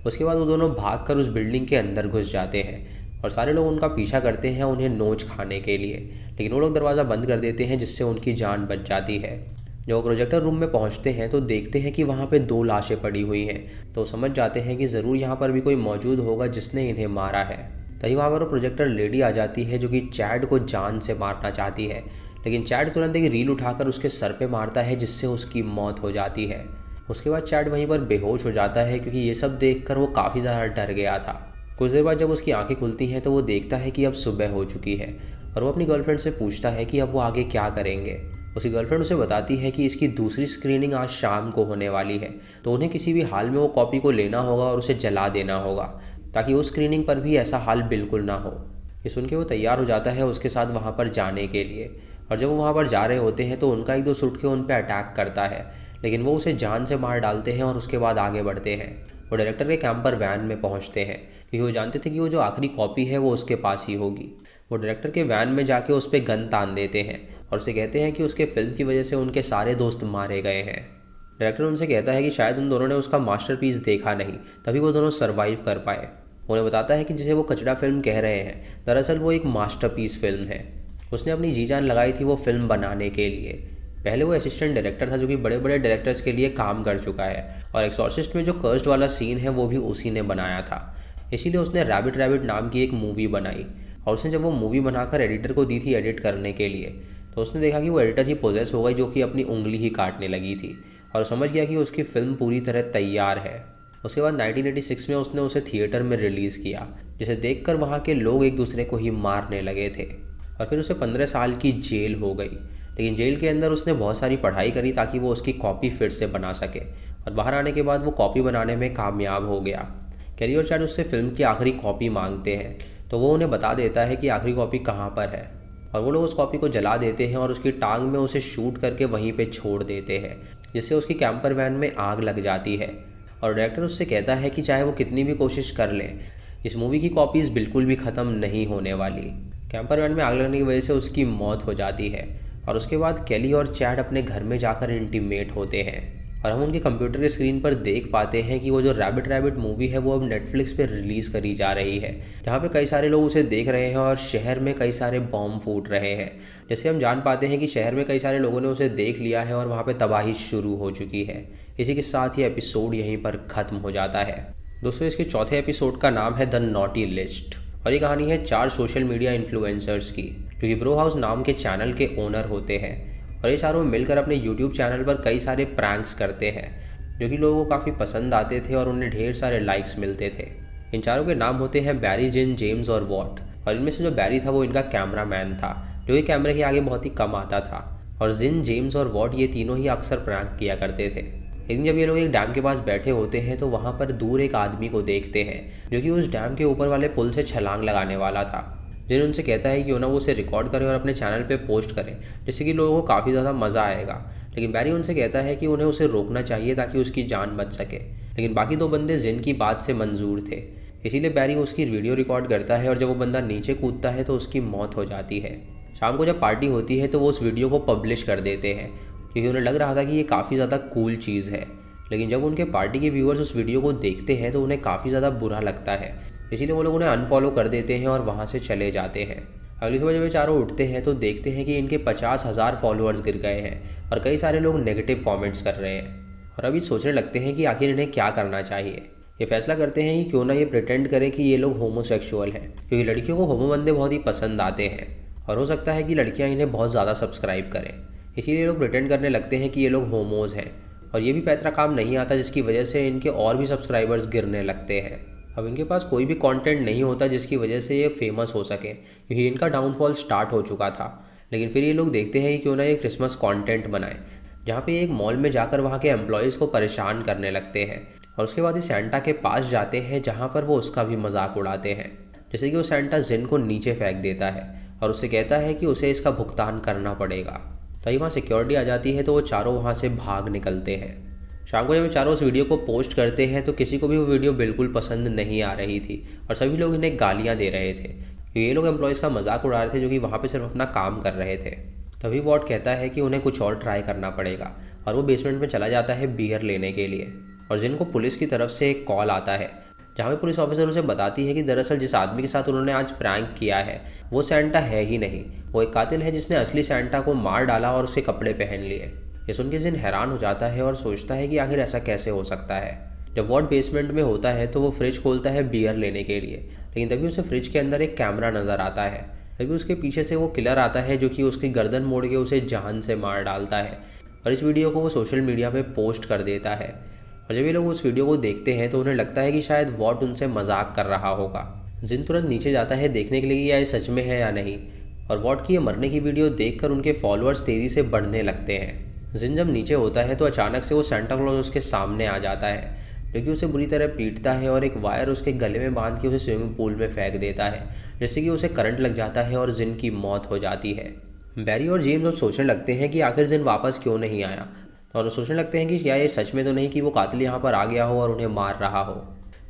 उसके बाद वो दोनों भागकर उस बिल्डिंग के अंदर घुस जाते हैं और सारे लोग उनका पीछा करते हैं उन्हें नोच खाने के लिए, लेकिन वो लोग दरवाज़ा बंद कर देते हैं जिससे उनकी जान बच जाती है। जब वो प्रोजेक्टर रूम में पहुंचते हैं तो देखते हैं कि वहाँ पे 2 लाशें पड़ी हुई हैं, तो समझ जाते हैं कि ज़रूर यहाँ पर भी कोई मौजूद होगा जिसने इन्हें मारा है। तभी वहाँ पर वो प्रोजेक्टर लेडी आ जाती है जो कि चैड को जान से मारना चाहती है, लेकिन चैड तुरंत एक रील उठाकर उसके सर पे मारता है जिससे उसकी मौत हो जाती है। उसके बाद चैड वहीं पर बेहोश हो जाता है क्योंकि ये सब देखकर वो काफ़ी ज़्यादा डर गया था। कुछ देर बाद जब उसकी आंखें खुलती हैं तो वो देखता है कि अब सुबह हो चुकी है और वो अपनी गर्लफ्रेंड से पूछता है कि अब वो आगे क्या करेंगे। उसकी गर्लफ्रेंड उसे बताती है कि इसकी दूसरी स्क्रीनिंग आज शाम को होने वाली है, तो उन्हें किसी भी हाल में वो कॉपी को लेना होगा और उसे जला देना होगा, ताकि उस स्क्रीनिंग पर भी ऐसा हाल बिल्कुल ना हो। ये सुन के वो तैयार हो जाता है उसके साथ वहाँ पर जाने के लिए, और जब वो वहाँ पर जा रहे होते हैं तो उनका एक दोस्त उठ के उन पर अटैक करता है, लेकिन वो उसे जान से मार डालते हैं और उसके बाद आगे बढ़ते हैं। वो डायरेक्टर के कैंप पर वैन में पहुँचते हैं, क्योंकि वो जानते थे कि वो जो आखिरी कॉपी है वो उसके पास ही होगी। वो डायरेक्टर के वैन में जाके उस पर गन तान देते हैं और उसे कहते हैं कि उसके फिल्म की वजह से उनके सारे दोस्त मारे गए हैं। डायरेक्टर उनसे कहता है कि शायद उन दोनों ने उसका मास्टरपीस देखा नहीं, तभी वो दोनों सर्वाइव कर पाए। उन्हें बताता है कि जिसे वो कचड़ा फिल्म कह रहे हैं, दरअसल वो एक मास्टरपीस फिल्म है। उसने अपनी जी जान लगाई थी वो फिल्म बनाने के लिए। पहले वो असिस्टेंट डायरेक्टर था जो कि बड़े बड़े डायरेक्टर्स के लिए काम कर चुका है, और एक्सॉर्सिस्ट में जो कर्स्ड वाला सीन है वो भी उसी ने बनाया था। इसीलिए उसने रैबिट रैबिट नाम की एक मूवी बनाई, और उसने जब वो मूवी बनाकर एडिटर को दी थी एडिट करने के लिए, तो उसने देखा कि वो एडिटर ही पोजेस हो गई, जो कि अपनी उंगली ही काटने लगी थी, और समझ गया कि उसकी फ़िल्म पूरी तरह तैयार है। उसके बाद 1986 में उसने उसे थिएटर में रिलीज़ किया, जिसे देखकर वहाँ के लोग एक दूसरे को ही मारने लगे थे। और फिर उसे 15 साल की जेल हो गई, लेकिन जेल के अंदर उसने बहुत सारी पढ़ाई करी ताकि वो उसकी कॉपी फिर से बना सके, और बाहर आने के बाद वो कॉपी बनाने में कामयाब हो गया। कैरी और चैड उससे फिल्म की आखिरी कॉपी मांगते हैं, तो वो उन्हें बता देता है कि आखिरी कॉपी कहाँ पर है, और वो लोग उस कॉपी को जला देते हैं और उसकी टांग में उसे शूट करके वहीं पे छोड़ देते हैं, जिससे उसकी कैंपर वैन में आग लग जाती है। और डायरेक्टर उससे कहता है कि चाहे वो कितनी भी कोशिश कर लें, इस मूवी की कॉपीज़ बिल्कुल भी ख़त्म नहीं होने वाली। कैंपर वैन में आग लगने की वजह से उसकी मौत हो जाती है, और उसके बाद केली और चैड अपने घर में जाकर इंटीमेट होते हैं, और हम उनके कंप्यूटर के स्क्रीन पर देख पाते हैं कि वो जो रैबिट रैबिट मूवी है वो अब नेटफ्लिक्स पे रिलीज़ करी जा रही है, जहाँ पे कई सारे लोग उसे देख रहे हैं और शहर में कई सारे बॉम्ब फूट रहे हैं। जैसे हम जान पाते हैं कि शहर में कई सारे लोगों ने उसे देख लिया है और वहाँ पे तबाही शुरू हो चुकी है। इसी के साथ ये एपिसोड यहीं पर ख़त्म हो जाता है। दोस्तों, इसके चौथे एपिसोड का नाम है द नॉटी लिस्ट, और ये कहानी है 4 सोशल मीडिया इन्फ्लुएंसर्स की, जो कि ब्रो हाउस नाम के चैनल के ओनर होते हैं, और ये चारों मिलकर अपने यूट्यूब चैनल पर कई सारे प्रैंक्स करते हैं, जो कि लोगों को काफ़ी पसंद आते थे और उन्हें ढेर सारे लाइक्स मिलते थे। इन चारों के नाम होते हैं बैरी, जिन, जेम्स और वॉट, और इनमें से जो बैरी था वो इनका कैमरा मैन था, जो कि कैमरे के आगे बहुत ही कम आता था, और जिन, जेम्स और वॉट ये तीनों ही अक्सर प्रैंक किया करते थे। एक दिन जब ये लोग एक डैम के पास बैठे होते हैं तो वहाँ पर दूर एक आदमी को देखते हैं, जो कि उस डैम के ऊपर वाले पुल से छलांग लगाने वाला था। जिन उनसे कहता है कि ना वो उसे रिकॉर्ड करें और अपने चैनल पे पोस्ट करें, जिससे कि लोगों को काफ़ी ज़्यादा मज़ा आएगा। लेकिन बैरी उनसे कहता है कि उन्हें उसे रोकना चाहिए ताकि उसकी जान बच सके, लेकिन बाकी 2 बंदे जिन की बात से मंजूर थे। इसीलिए बैरी उसकी वीडियो रिकॉर्ड करता है, और जब वो बंदा नीचे कूदता है तो उसकी मौत हो जाती है। शाम को जब पार्टी होती है तो वो उस वीडियो को पब्लिश कर देते हैं, क्योंकि उन्हें लग रहा था कि ये काफ़ी ज़्यादा कूल चीज़ है। लेकिन जब उनके पार्टी के व्यूअर्स उस वीडियो को देखते हैं तो उन्हें काफ़ी ज़्यादा बुरा लगता है, इसीलिए वो लोग उन्हें अनफॉलो कर देते हैं और वहाँ से चले जाते हैं। अगली सुबह जब वे चारों उठते हैं तो देखते हैं कि इनके 50,000 फॉलोअर्स गिर गए हैं और कई सारे लोग नेगेटिव कमेंट्स कर रहे हैं, और अभी सोचने लगते हैं कि आखिर इन्हें क्या करना चाहिए। ये फैसला करते हैं कि क्यों ना ये प्रिटेंड करें कि ये लोग होमोसेक्सुअल हैं, क्योंकि लड़कियों को होमो बंदे बहुत ही पसंद आते हैं, और हो सकता है कि लड़कियाँ इन्हें बहुत ज़्यादा सब्सक्राइब करें। इसीलिए लोग प्रिटेंड करने लगते हैं कि ये लोग होमोज़ हैं, और ये भी पैतरा काम नहीं आता, जिसकी वजह से इनके और भी सब्सक्राइबर्स गिरने लगते हैं। अब इनके पास कोई भी कंटेंट नहीं होता जिसकी वजह से ये फेमस हो सके, क्योंकि इनका डाउनफॉल स्टार्ट हो चुका था। लेकिन फिर ये लोग देखते हैं कि क्यों ना ये क्रिसमस कंटेंट बनाए, जहाँ पे एक मॉल में जाकर वहाँ के एम्प्लॉयज़ को परेशान करने लगते हैं, और उसके बाद ये सेंटा के पास जाते हैं जहाँ पर वो उसका भी मजाक उड़ाते हैं। जैसे कि वो सेंटा जिन को नीचे फेंक देता है और उससे कहता है कि उसे इसका भुगतान करना पड़ेगा। तभी वहाँ सिक्योरिटी आ जाती है तो वो चारों वहाँ से भाग निकलते हैं। शाम को जब चारों उस वीडियो को पोस्ट करते हैं तो किसी को भी वो वीडियो बिल्कुल पसंद नहीं आ रही थी, और सभी लोग इन्हें गालियाँ दे रहे थे, क्योंकि ये लोग एम्प्लॉयज़ का मजाक उड़ा रहे थे जो कि वहाँ पे सिर्फ अपना काम कर रहे थे। तभी वॉट कहता है कि उन्हें कुछ और ट्राई करना पड़ेगा, और वो बेसमेंट में चला जाता है बियर लेने के लिए। और जिनको पुलिस की तरफ से एक कॉल आता है, जहाँ पे पुलिस ऑफिसर उसे बताती है कि दरअसल जिस आदमी के साथ उन्होंने आज प्रैंक किया है वो सेंटा है ही नहीं, वो एक कातिल है जिसने असली सेंटा को मार डाला और उसके कपड़े पहन लिए। ये सुन के जिन हैरान हो जाता है और सोचता है कि आखिर ऐसा कैसे हो सकता है। जब वॉट बेसमेंट में होता है तो वो फ्रिज खोलता है बियर लेने के लिए, लेकिन तभी उसे फ्रिज के अंदर एक कैमरा नज़र आता है। तभी उसके पीछे से वो किलर आता है जो कि उसकी गर्दन मोड़ के उसे जान से मार डालता है, और इस वीडियो को वो सोशल मीडिया पे पोस्ट कर देता है। और जब ये लोग उस वीडियो को देखते हैं तो उन्हें लगता है कि शायद वॉट उनसे मजाक कर रहा होगा। जिन तुरंत नीचे जाता है देखने के लिए कि यह सच में है या नहीं, और वॉट की ये मरने की वीडियो देखकर उनके फॉलोअर्स तेज़ी से बढ़ने लगते हैं। जिन जब नीचे होता है तो अचानक से वो सेंटा क्लॉज उसके सामने आ जाता है, जो कि उसे बुरी तरह पीटता है और एक वायर उसके गले में बांध के उसे स्विमिंग पूल में फेंक देता है, जिससे कि उसे करंट लग जाता है और जिन की मौत हो जाती है। बैरी और जेम्स अब सोचने लगते हैं कि आखिर जिन वापस क्यों नहीं आया, और सोचने लगते हैं कि क्या ये सच में तो नहीं कि वो कातिल यहाँ पर आ गया हो और उन्हें मार रहा हो।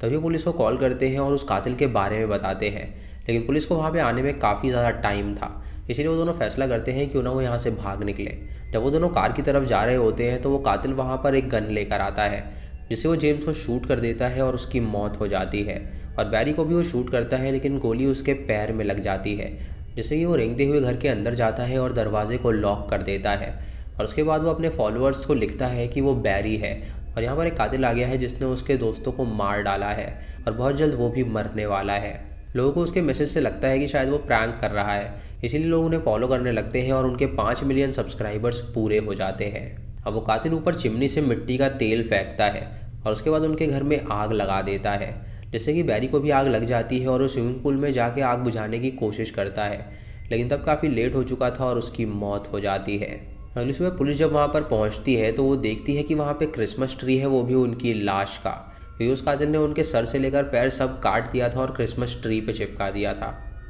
तभी पुलिस को कॉल करते हैं और उस कातिल के बारे में बताते हैं, लेकिन पुलिस को वहाँ पे आने में काफ़ी ज़्यादा टाइम था, इसलिए वो दोनों फैसला करते हैं क्यों ना वो यहाँ से भाग निकले। जब वो दोनों कार की तरफ जा रहे होते हैं तो वो कातिल वहाँ पर एक गन लेकर आता है, जिससे वो जेम्स को शूट कर देता है और उसकी मौत हो जाती है। और बैरी को भी वो शूट करता है, लेकिन गोली उसके पैर में लग जाती है, जिससे कि वो रेंगते हुए घर के अंदर जाता है और दरवाजे को लॉक कर देता है। और उसके बाद वो अपने फॉलोअर्स को लिखता है कि वो बैरी है और यहाँ पर एक कातिल आ गया है जिसने उसके दोस्तों को मार डाला है और बहुत जल्द वो भी मरने वाला है। लोगों को उसके मैसेज से लगता है कि शायद वो प्रैंक कर रहा है, इसीलिए लोग उन्हें फॉलो करने लगते हैं और उनके 5 मिलियन सब्सक्राइबर्स पूरे हो जाते हैं। अब वो कातिल ऊपर चिमनी से मिट्टी का तेल फेंकता है और उसके बाद उनके घर में आग लगा देता है, जिससे कि बैरी को भी आग लग जाती है और वो स्विमिंग पूल में जाके आग बुझाने की कोशिश करता है, लेकिन तब काफ़ी लेट हो चुका था और उसकी मौत हो जाती है। अगली सुबह पुलिस जब वहाँ पर पहुँचती है तो वो देखती है कि वहाँ पे क्रिसमस ट्री है, वो भी उनकी लाश का, क्योंकि उस कातिल ने उनके सर से लेकर पैर सब काट दिया था और क्रिसमस ट्री पे चिपका दिया था।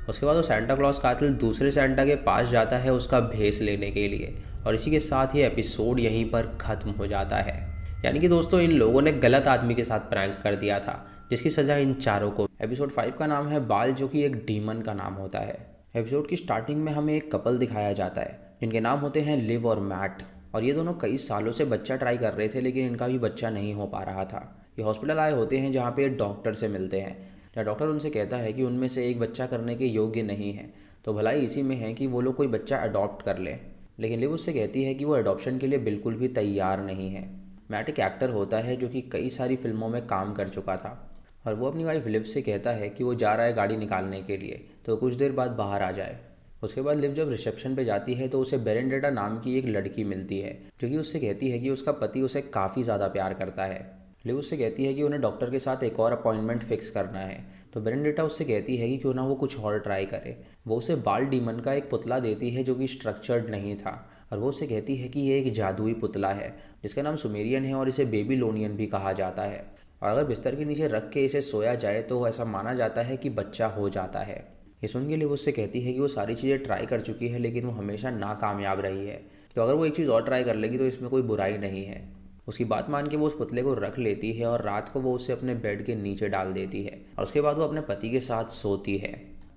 उसके बाद वो सेंटा क्लॉज कातिल दूसरे सेंटा के पास जाता है उसका भेस लेने के लिए, और इसी के साथ ये एपिसोड यहीं पर ख़त्म हो जाता है। यानी कि दोस्तों इन लोगों ने गलत आदमी के साथ प्रैंक कर दिया था, जिसकी सज़ा इन चारों को। एपिसोड 5 का नाम है बाल, जो कि एक डीमन का नाम होता है। एपिसोड की स्टार्टिंग में हमें एक कपल दिखाया जाता है जिनके नाम होते हैं लिव और मैट, और ये दोनों कई सालों से बच्चा ट्राई कर रहे थे, लेकिन इनका भी बच्चा नहीं हो पा रहा था। ये हॉस्पिटल आए होते हैं जहाँ पे डॉक्टर से मिलते हैं, जहाँ डॉक्टर उनसे कहता है कि उनमें से एक बच्चा करने के योग्य नहीं है, तो भलाई इसी में है कि वो लोग कोई बच्चा अडॉप्ट कर ले। लेकिन लिव उससे कहती है कि वो अडॉप्शन के लिए बिल्कुल भी तैयार नहीं है। मैट एक एक्टर होता है जो कि कई सारी फिल्मों में काम कर चुका था, और वो अपनी वाइफ लिव से कहता है कि वो जा रहा है गाड़ी निकालने के लिए, तो कुछ देर बाद बाहर आ जाए। उसके बाद लिव जब रिसेप्शन पे जाती है तो उसे बेरेंडेटा नाम की एक लड़की मिलती है, जो कि उससे कहती है कि उसका पति उसे काफ़ी ज़्यादा प्यार करता है। लिव उससे कहती है कि उन्हें डॉक्टर के साथ एक और अपॉइंटमेंट फिक्स करना है, तो बेरेंडेटा उससे कहती है कि क्यों ना वो कुछ और ट्राई करे। वो उसे बाल डीमन का एक पुतला देती है जो कि स्ट्रक्चर्ड नहीं था, और वो उससे कहती है कि ये एक जादुई पुतला है जिसका नाम सुमेरियन है और इसे बेबीलोनियन भी कहा जाता है, और अगर बिस्तर के नीचे रख के इसे सोया जाए तो ऐसा माना जाता है कि बच्चा हो जाता है। ये सुन के लिए वो उससे कहती है कि वो सारी चीज़ें ट्राई कर चुकी है, लेकिन वो हमेशा नाकामयाब रही है, तो अगर वो एक चीज़ और ट्राई कर लेगी तो इसमें कोई बुराई नहीं है। उसकी बात मान के वो उस पुतले को रख लेती है और रात को वो उसे अपने बेड के नीचे डाल देती है, और उसके बाद वो अपने पति के साथ सोती है।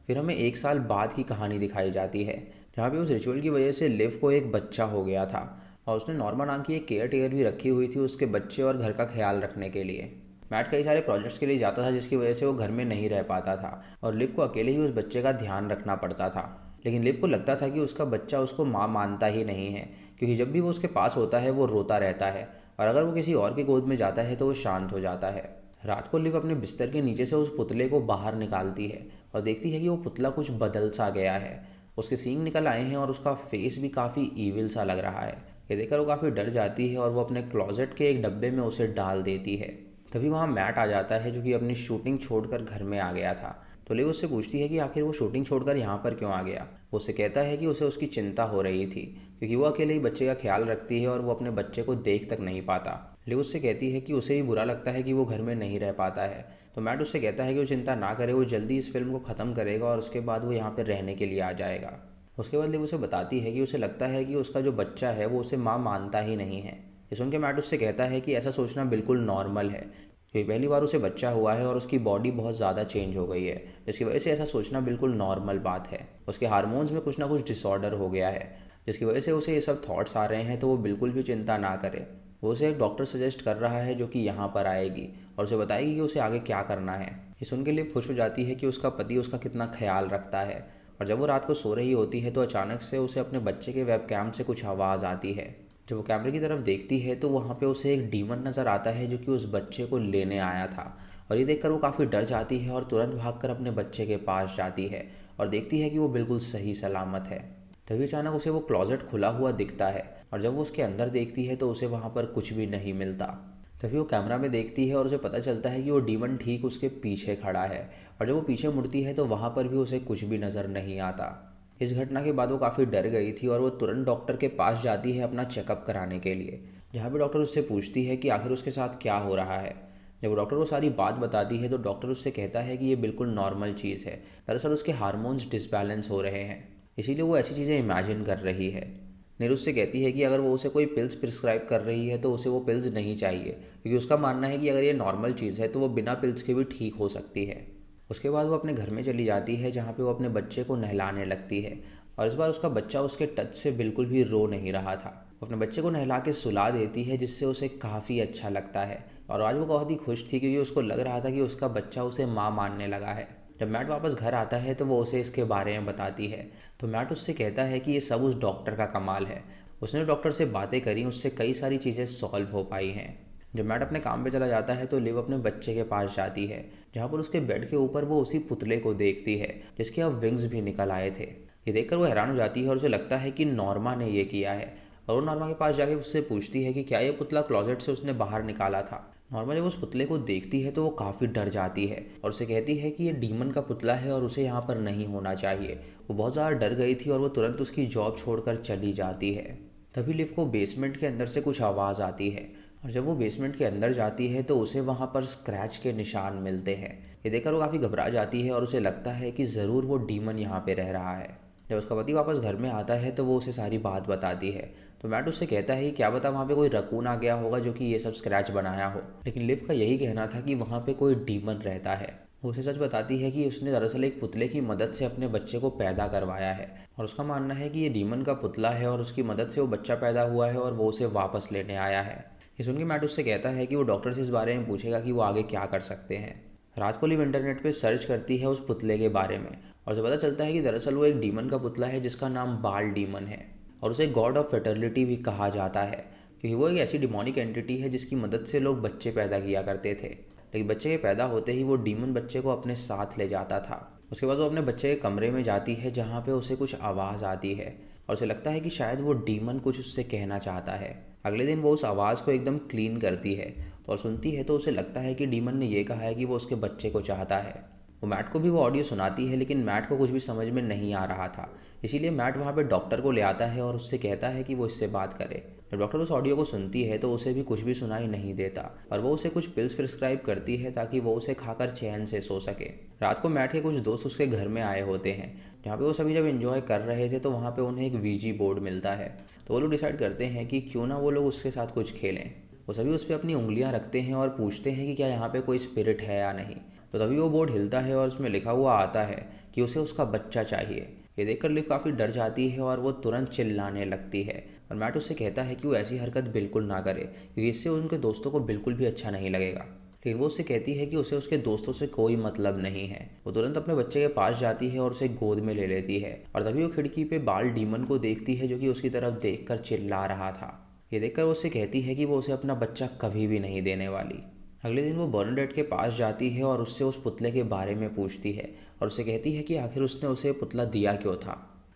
फिर हमें 1 साल बाद की कहानी दिखाई जाती है, जहाँ पे उस रिचुअल की वजह से लिव को एक बच्चा हो गया था, और उसने नॉर्मा नाम की एक केयर टेकर भी रखी हुई थी उसके बच्चे और घर का ख्याल रखने के लिए। मैट कई सारे प्रोजेक्ट्स के लिए जाता था, जिसकी वजह से वो घर में नहीं रह पाता था, और लिव को अकेले ही उस बच्चे का ध्यान रखना पड़ता था। लेकिन लिव को लगता था कि उसका बच्चा उसको माँ मानता ही नहीं है, क्योंकि जब भी वो उसके पास होता है वो रोता रहता है, और अगर वो किसी और के गोद में जाता है तो वो शांत हो जाता है। रात को लिव अपने बिस्तर के नीचे से उस पुतले को बाहर निकालती है और देखती है कि वो पुतला कुछ बदल सा गया है। उसके सींग निकल आए हैं और उसका फेस भी काफ़ी ईविल सा लग रहा है। ये देखकर वो काफ़ी डर जाती है और वो अपने क्लोजेट के एक डब्बे में उसे डाल देती है। तभी वहाँ मैट आ जाता है, जो कि अपनी शूटिंग छोड़कर घर में आ गया था। तो लिव उससे पूछती है कि आखिर वो शूटिंग छोड़कर यहाँ पर क्यों आ गया। वो उससे कहता है कि उसे उसकी चिंता हो रही थी, क्योंकि वो अकेले ही बच्चे का ख्याल रखती है और वो अपने बच्चे को देख तक नहीं पाता। लिव उससे कहती है कि उसे भी बुरा लगता है कि वो घर में नहीं रह पाता है। तो मैट उससे कहता है कि वो चिंता ना करे, वो जल्दी इस फिल्म को ख़त्म करेगा और उसके बाद वो यहाँ पर रहने के लिए आ जाएगा। उसके बाद लिव उसे बताती है कि उसे लगता है कि उसका जो बच्चा है वो उसे माँ मानता ही नहीं है। ये सुन के मैट उससे कहता है कि ऐसा सोचना बिल्कुल नॉर्मल है, क्योंकि पहली बार उसे बच्चा हुआ है और उसकी बॉडी बहुत ज़्यादा चेंज हो गई है, जिसकी वजह से ऐसा सोचना बिल्कुल नॉर्मल बात है। उसके हार्मोन्स में कुछ ना कुछ डिसऑर्डर हो गया है, जिसकी वजह से उसे ये सब थॉट्स आ रहे हैं। तो वो बिल्कुल भी चिंता ना करे। वो उसे एक डॉक्टर सजेस्ट कर रहा है जो कि यहाँ पर आएगी और उसे बताएगी कि उसे आगे क्या करना है। ये सुन के लिए खुश हो जाती है कि उसका पति उसका कितना ख्याल रखता है। और जब वो रात को सो रही होती है तो अचानक से उसे अपने बच्चे के वेबकैम से कुछ आवाज़ आती है। जब वो कैमरे की तरफ देखती है तो वहाँ पे उसे एक डीमन नज़र आता है जो कि उस बच्चे को लेने आया था, और ये देखकर वो काफ़ी डर जाती है और तुरंत भागकर अपने बच्चे के पास जाती है और देखती है कि वो बिल्कुल सही सलामत है। तभी अचानक उसे वो क्लोजेट खुला हुआ दिखता है, और जब वो उसके अंदर देखती है तो उसे वहाँ पर कुछ भी नहीं मिलता। तभी वो कैमरा में देखती है और उसे पता चलता है कि वो डीमन ठीक उसके पीछे खड़ा है, और जब वो पीछे मुड़ती है तो वहाँ पर भी उसे कुछ भी नज़र नहीं आता। इस घटना के बाद वो काफ़ी डर गई थी और वो तुरंत डॉक्टर के पास जाती है अपना चेकअप कराने के लिए, जहाँ पे डॉक्टर उससे पूछती है कि आखिर उसके साथ क्या हो रहा है। जब डॉक्टर को सारी बात बताती है तो डॉक्टर उससे कहता है कि ये बिल्कुल नॉर्मल चीज़ है, दरअसल उसके हार्मोन्स डिसबैलेंस हो रहे हैं, इसीलिए वो ऐसी चीज़ें इमेजिन कर रही है। नीरू उससे कहती है कि अगर वो उसे कोई पिल्स प्रिस्क्राइब कर रही है तो उसे वो पिल्स नहीं चाहिए, क्योंकि उसका मानना है कि अगर ये नॉर्मल चीज़ है तो वो बिना पिल्स के भी ठीक हो सकती है। उसके बाद वो अपने घर में चली जाती है, जहाँ पे वो अपने बच्चे को नहलाने लगती है, और इस बार उसका बच्चा उसके टच से बिल्कुल भी रो नहीं रहा था। वो अपने बच्चे को नहला के सुला देती है, जिससे उसे काफ़ी अच्छा लगता है, और आज वो बहुत ही खुश थी क्योंकि उसको लग रहा था कि उसका बच्चा उसे माँ मानने लगा है। जब मैट वापस घर आता है तो वो उसे इसके बारे में बताती है, तो मैट उससे कहता है कि ये सब उस डॉक्टर का कमाल है, उसने डॉक्टर से बातें करी, उससे कई सारी चीज़ें सॉल्व हो पाई हैं। जब मैट अपने काम पे चला जाता है तो लिव अपने बच्चे के पास जाती है, जहाँ पर उसके बेड के ऊपर वो उसी पुतले को देखती है जिसके अब विंग्स भी निकल आए थे। ये देखकर वो हैरान हो जाती है और उसे लगता है कि नॉर्मा ने ये किया है, और वो नॉर्मा के पास जाके उससे पूछती है कि क्या ये पुतला क्लोजेट से उसने बाहर निकाला था। नॉर्मा जब उस पुतले को देखती है तो वो काफ़ी डर जाती है और उसे कहती है कि ये डीमन का पुतला है और उसे यहाँ पर नहीं होना चाहिए। वो बहुत ज़्यादा डर गई थी और वो तुरंत उसकी जॉब छोड़कर चली जाती है। तभी लिव को बेसमेंट के अंदर से कुछ आवाज़ आती है, और जब वो बेसमेंट के अंदर जाती है तो उसे वहाँ पर स्क्रैच के निशान मिलते हैं। ये देखकर वो काफ़ी घबरा जाती है और उसे लगता है कि ज़रूर वो डीमन यहाँ पे रह रहा है। जब उसका पति वापस घर में आता है तो वो उसे सारी बात बताती है, तो मैट उससे कहता है कि क्या पता वहाँ पे कोई रकून आ गया होगा जो कि ये सब स्क्रैच बनाया हो, लेकिन लिव का यही कहना था कि वहाँ पे कोई डीमन रहता है। वो उसे सच बताती है कि उसने दरअसल एक पुतले की मदद से अपने बच्चे को पैदा करवाया है, और उसका मानना है कि ये डीमन का पुतला है और उसकी मदद से वो बच्चा पैदा हुआ है और वो उसे वापस लेने आया है। ये सुन के मैट उससे कहता है कि वो डॉक्टर से इस बारे में पूछेगा कि वो आगे क्या कर सकते हैं। रात को लिव इंटरनेट पे सर्च करती है उस पुतले के बारे में, और उसे पता चलता है कि दरअसल वो एक डीमन का पुतला है जिसका नाम बाल डीमन है, और उसे गॉड ऑफ फर्टिलिटी भी कहा जाता है, क्योंकि वो एक ऐसी डिमोनिक एंटिटी है जिसकी मदद से लोग बच्चे पैदा किया करते थे। लेकिन बच्चे के पैदा होते ही वो डीमन बच्चे को अपने साथ ले जाता था। उसके बाद वो अपने बच्चे के कमरे में जाती है, जहाँ पे उसे कुछ आवाज़ आती है और उसे लगता है कि शायद वो डीमन कुछ उससे कहना चाहता है। अगले दिन वो उस आवाज़ को एकदम क्लीन करती है और सुनती है, तो उसे लगता है कि डीमन ने ये कहा है कि वो उसके बच्चे को चाहता है। वो मैट को भी वो ऑडियो सुनाती है, लेकिन मैट को कुछ भी समझ में नहीं आ रहा था, इसीलिए मैट वहाँ पे डॉक्टर को ले आता है और उससे कहता है कि वो इससे बात करे। जब डॉक्टर उस ऑडियो को सुनती है तो उसे भी कुछ भी सुनाई नहीं देता, और वो उसे कुछ पिल्स प्रिस्क्राइब करती है ताकि वो उसे खाकर चैन से सो सके। रात को मैट के कुछ दोस्त उसके घर में आए होते हैं, जहाँ पे वो सभी जब एंजॉय कर रहे थे तो वहाँ पे उन्हें एक वीजी बोर्ड मिलता है, तो वो लोग डिसाइड करते हैं कि क्यों ना वो लोग उसके साथ कुछ खेलें। वो सभी उस पर अपनी उंगलियाँ रखते हैं और पूछते हैं कि क्या यहाँ पे कोई स्पिरिट है या नहीं। तो तभी वो बोर्ड हिलता है और उसमें लिखा हुआ आता है कि उसे उसका बच्चा चाहिए। ये देखकर लिव काफ़ी डर जाती है और वो तुरंत चिल्लाने लगती है, और मैट उससे कहता है कि वो ऐसी हरकत बिल्कुल ना करे, क्योंकि इससे उनके दोस्तों को बिल्कुल भी अच्छा नहीं लगेगा। लेकिन वो उससे कहती है कि उसे उसके दोस्तों से कोई मतलब नहीं है। वो तुरंत अपने बच्चे के पास जाती है और उसे गोद में ले लेती है, और तभी वो खिड़की पे बाल डीमन को देखती है जो कि उसकी तरफ देखकर चिल्ला रहा था। ये देखकर वो उससे कहती है कि वो उसे अपना बच्चा कभी भी नहीं देने वाली। अगले दिन वो बर्नाडेट के पास जाती है और उससे उस पुतले के बारे में पूछती है, और उसे कहती है कि आखिर उसने उसे पुतला दिया क्यों था।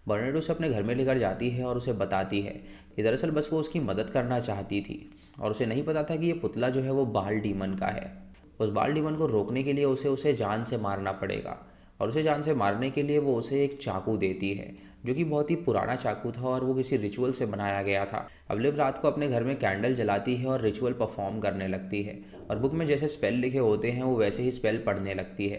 बर्नाडेट उसे अपने घर में लेकर जाती है और उसे बताती है कि दरअसल बस वो उसकी मदद करना चाहती थी, और उसे नहीं पता था कि ये पुतला जो है वो बाल डीमन का है। उस बाल डीमन को रोकने के लिए उसे जान से मारना पड़ेगा, और उसे जान से मारने के लिए वो उसे एक चाकू देती है, जो कि बहुत ही पुराना चाकू था और वो किसी रिचुअल से बनाया गया था। अब लिव रात को अपने घर में कैंडल जलाती है और रिचुअल परफॉर्म करने लगती है, और बुक में जैसे स्पेल लिखे होते हैं वो वैसे ही स्पेल पढ़ने लगती है।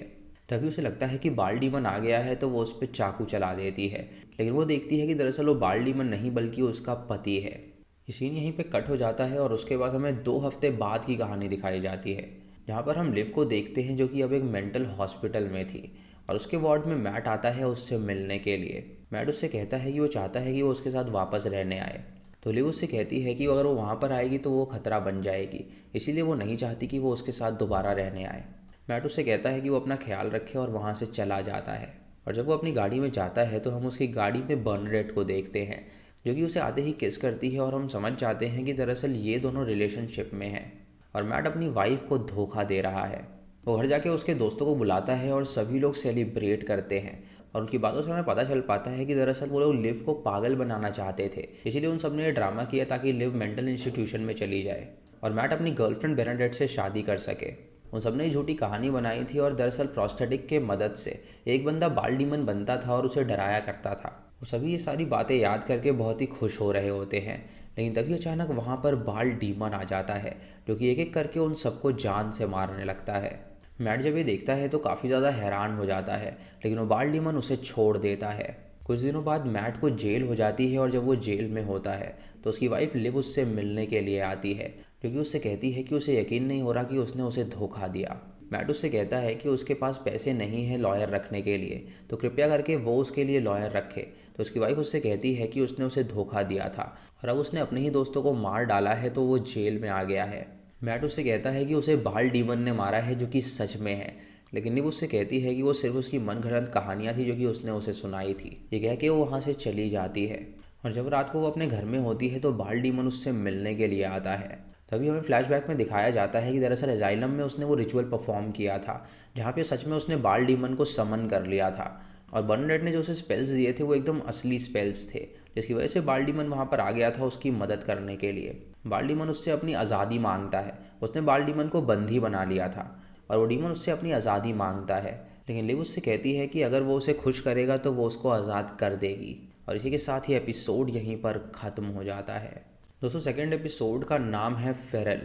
तभी उसे लगता है कि बाल डीमन आ गया है, तो वो उस पर चाकू चला देती है, लेकिन वो देखती है कि दरअसल वो बाल डीमन नहीं बल्कि उसका पति है। ये सीन यहीं पे कट हो जाता है और उसके बाद हमें 2 हफ्ते बाद की कहानी दिखाई जाती है, जहाँ पर हम लिव को देखते हैं जो कि अब एक मेंटल हॉस्पिटल में थी, और उसके वार्ड में मैट आता है उससे मिलने के लिए। मैट उससे कहता है कि वो चाहता है कि वो उसके साथ वापस रहने आए, तो लिव उससे कहती है कि अगर वो वहाँ पर आएगी तो वो खतरा बन जाएगी, इसीलिए वो नहीं चाहती कि वो उसके साथ दोबारा रहने आए। मैट उससे कहता है कि वो अपना ख्याल रखे और वहाँ से चला जाता है, और जब वो अपनी गाड़ी में जाता है तो हम उसकी गाड़ी में बर्नाडेट को देखते हैं, जो कि उसे आते ही किस करती है, और हम समझ जाते हैं कि दरअसल ये दोनों रिलेशनशिप में हैं और मैट अपनी वाइफ को धोखा दे रहा है। वो घर जाके उसके दोस्तों को बुलाता है और सभी लोग सेलिब्रेट करते हैं, और उनकी बातों से हमें पता चल पाता है कि दरअसल वो लोग लिव को पागल बनाना चाहते थे, इसीलिए उन सब ने ये ड्रामा किया ताकि लिव मेंटल इंस्टीट्यूशन में चली जाए और मैट अपनी गर्लफ्रेंड बेर्नाडेट से शादी कर सके। उन सब ने झूठी कहानी बनाई थी, और दरअसल प्रोस्थेटिक के मदद से एक बंदा बाल डीमन बनता था और उसे डराया करता था। वो सभी ये सारी बातें याद करके बहुत ही खुश हो रहे होते हैं, लेकिन तभी अचानक वहाँ पर बाल डीमन आ जाता है जो कि एक एक करके उन सबको जान से मारने लगता है। मैट जब ये देखता है तो काफ़ी ज़्यादा हैरान हो जाता है, लेकिन वो बाल डीमन उसे छोड़ देता है। कुछ दिनों बाद मैट को जेल हो जाती है और जब वो जेल में होता है तो उसकी वाइफ लिव उससे मिलने के लिए आती है, क्योंकि उससे कहती है कि उसे यकीन नहीं हो रहा कि उसने उसे धोखा दिया। मैट उससे कहता है कि उसके पास पैसे नहीं हैं लॉयर रखने के लिए, तो कृपया करके वो उसके लिए लॉयर रखे। तो उसकी वाइफ उससे कहती है कि उसने उसे धोखा दिया था और अब उसने अपने ही दोस्तों को मार डाला है, तो वो जेल में आ गया है। मैट उससे कहता है कि उसे बाल डीमन ने मारा है, जो कि सच में है, लेकिन निब उससे कहती है कि वो सिर्फ उसकी मनगढ़ंत कहानियाँ थी जो कि उसने उसे सुनाई थी। ये कह के वो वहाँ से चली जाती है और जब रात को वो अपने घर में होती है तो बाल डीमन उससे मिलने के लिए आता है। तभी हमें फ्लैशबैक में दिखाया जाता है कि दरअसल एजाइलम में उसने वो रिचुअल परफॉर्म किया था जहाँ पे सच में उसने बाल डीमन को समन कर लिया था, और बर्नाडेट ने जो उसे स्पेल्स दिए थे वो एकदम असली स्पेल्स थे, जिसकी वजह से बाल डीमन वहाँ पर आ गया था उसकी मदद करने के लिए। बाल डीमन उससे अपनी आज़ादी मांगता है। उसने बाल डीमन को बंदी बना लिया था और वो डीमन उससे अपनी आज़ादी मांगता है, लेकिन लिव उससे कहती है कि अगर वो उसे खुश करेगा तो वो उसको आज़ाद कर देगी। और इसी के साथ ही एपिसोड यहीं पर ख़त्म हो जाता है। दोस्तों, सेकंड एपिसोड का नाम है फेरल,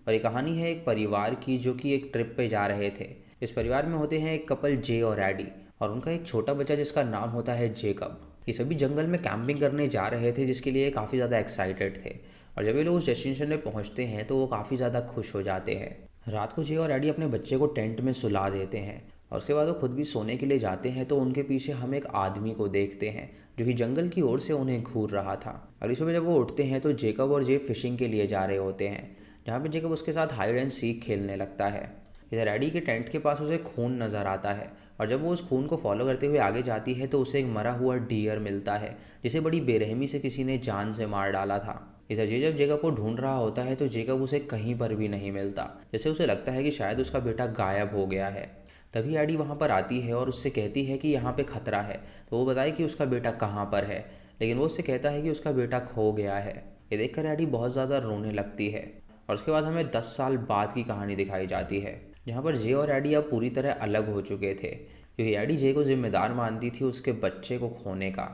और ये कहानी है एक परिवार की जो कि एक ट्रिप पे जा रहे थे। इस परिवार में होते हैं एक कपल जे और एडी, और उनका एक छोटा बच्चा जिसका नाम होता है जेकब। ये सभी जंगल में कैंपिंग करने जा रहे थे, जिसके लिए काफ़ी ज़्यादा एक्साइटेड थे। और जब ये लोग उस डेस्टिनेशन में पहुंचते हैं तो वो काफ़ी ज़्यादा खुश हो जाते हैं। रात को जे और एडी अपने बच्चे को टेंट में सुला देते हैं और उसके बाद वो खुद भी सोने के लिए जाते हैं, तो उनके पीछे हम एक आदमी को देखते हैं जो कि जंगल की ओर से उन्हें घूर रहा था। अगली सुबह जब वो उठते हैं तो जेकब और जे फिशिंग के लिए जा रहे होते हैं, जहाँ पे जेकब उसके साथ हाइड एंड सीक खेलने लगता है। इधर एडी के टेंट के पास उसे खून नज़र आता है, और जब वो उस खून को फॉलो करते हुए आगे जाती है तो उसे एक मरा हुआ डियर मिलता है, जिसे बड़ी बेरहमी से किसी ने जान से मार डाला था। इधर जे जब जेकब को ढूंढ रहा होता है तो जेकब उसे कहीं पर भी नहीं मिलता, जैसे उसे लगता है कि शायद उसका बेटा गायब हो गया है। तभी एडी वहाँ पर आती है और उससे कहती है कि यहाँ पे खतरा है, तो वो बताए कि उसका बेटा कहाँ पर है, लेकिन वो उससे कहता है कि उसका बेटा खो गया है। ये देखकर एडी बहुत ज़्यादा रोने लगती है, और उसके बाद हमें 10 साल बाद की कहानी दिखाई जाती है, जहाँ पर जे और एडी अब पूरी तरह अलग हो चुके थे, क्योंकि एडी जे को जिम्मेदार मानती थी उसके बच्चे को खोने का।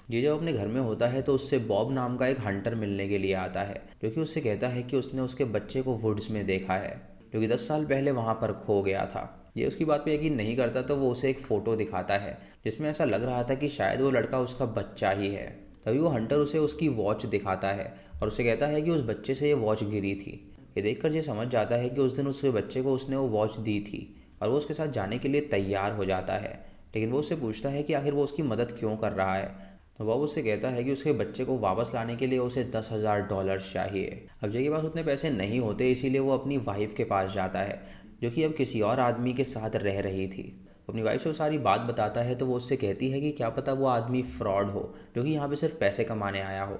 जे जब अपने घर में होता है तो उससे बॉब नाम का एक हंटर मिलने के लिए आता है, जो कि उससे कहता है कि उसने उसके बच्चे को वुड्स में देखा है, जो कि 10 साल पहले वहाँ पर खो गया था। ये उसकी बात पे यकीन नहीं करता, तो वो उसे एक फ़ोटो दिखाता है जिसमें ऐसा लग रहा था कि शायद वो लड़का उसका बच्चा ही है। तभी वो हंटर उसे उसकी वॉच दिखाता है और उसे कहता है कि उस बच्चे से ये वॉच गिरी थी। ये देखकर जे समझ जाता है कि उस दिन उसके बच्चे को उसने वो वॉच दी थी, और वो उसके साथ जाने के लिए तैयार हो जाता है। लेकिन वो उससे पूछता है कि आखिर वो उसकी मदद क्यों कर रहा है, तो बॉब उससे कहता है कि उसके बच्चे को वापस लाने के लिए उसे $10,000 चाहिए। अब जे के पास उतने पैसे नहीं होते, इसीलिए वो अपनी वाइफ के पास जाता है, जो कि अब किसी और आदमी के साथ रह रही थी। अपनी वाइफ से वो सारी बात बताता है, तो वो उससे कहती है कि क्या पता वो आदमी फ्रॉड हो, जो कि यहाँ पे सिर्फ पैसे कमाने आया हो।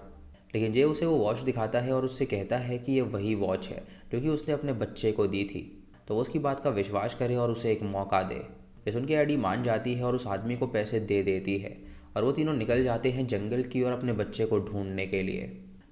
लेकिन जे उसे वो वॉच दिखाता है और उससे कहता है कि ये वही वॉच है जो कि उसने अपने बच्चे को दी थी, तो वो उसकी बात का विश्वास करे और उसे एक मौका दे। ये सुन के एडी मान जाती है और उस आदमी को पैसे दे देती है, और वो तीनों निकल जाते हैं जंगल की ओर अपने बच्चे को ढूंढने के लिए।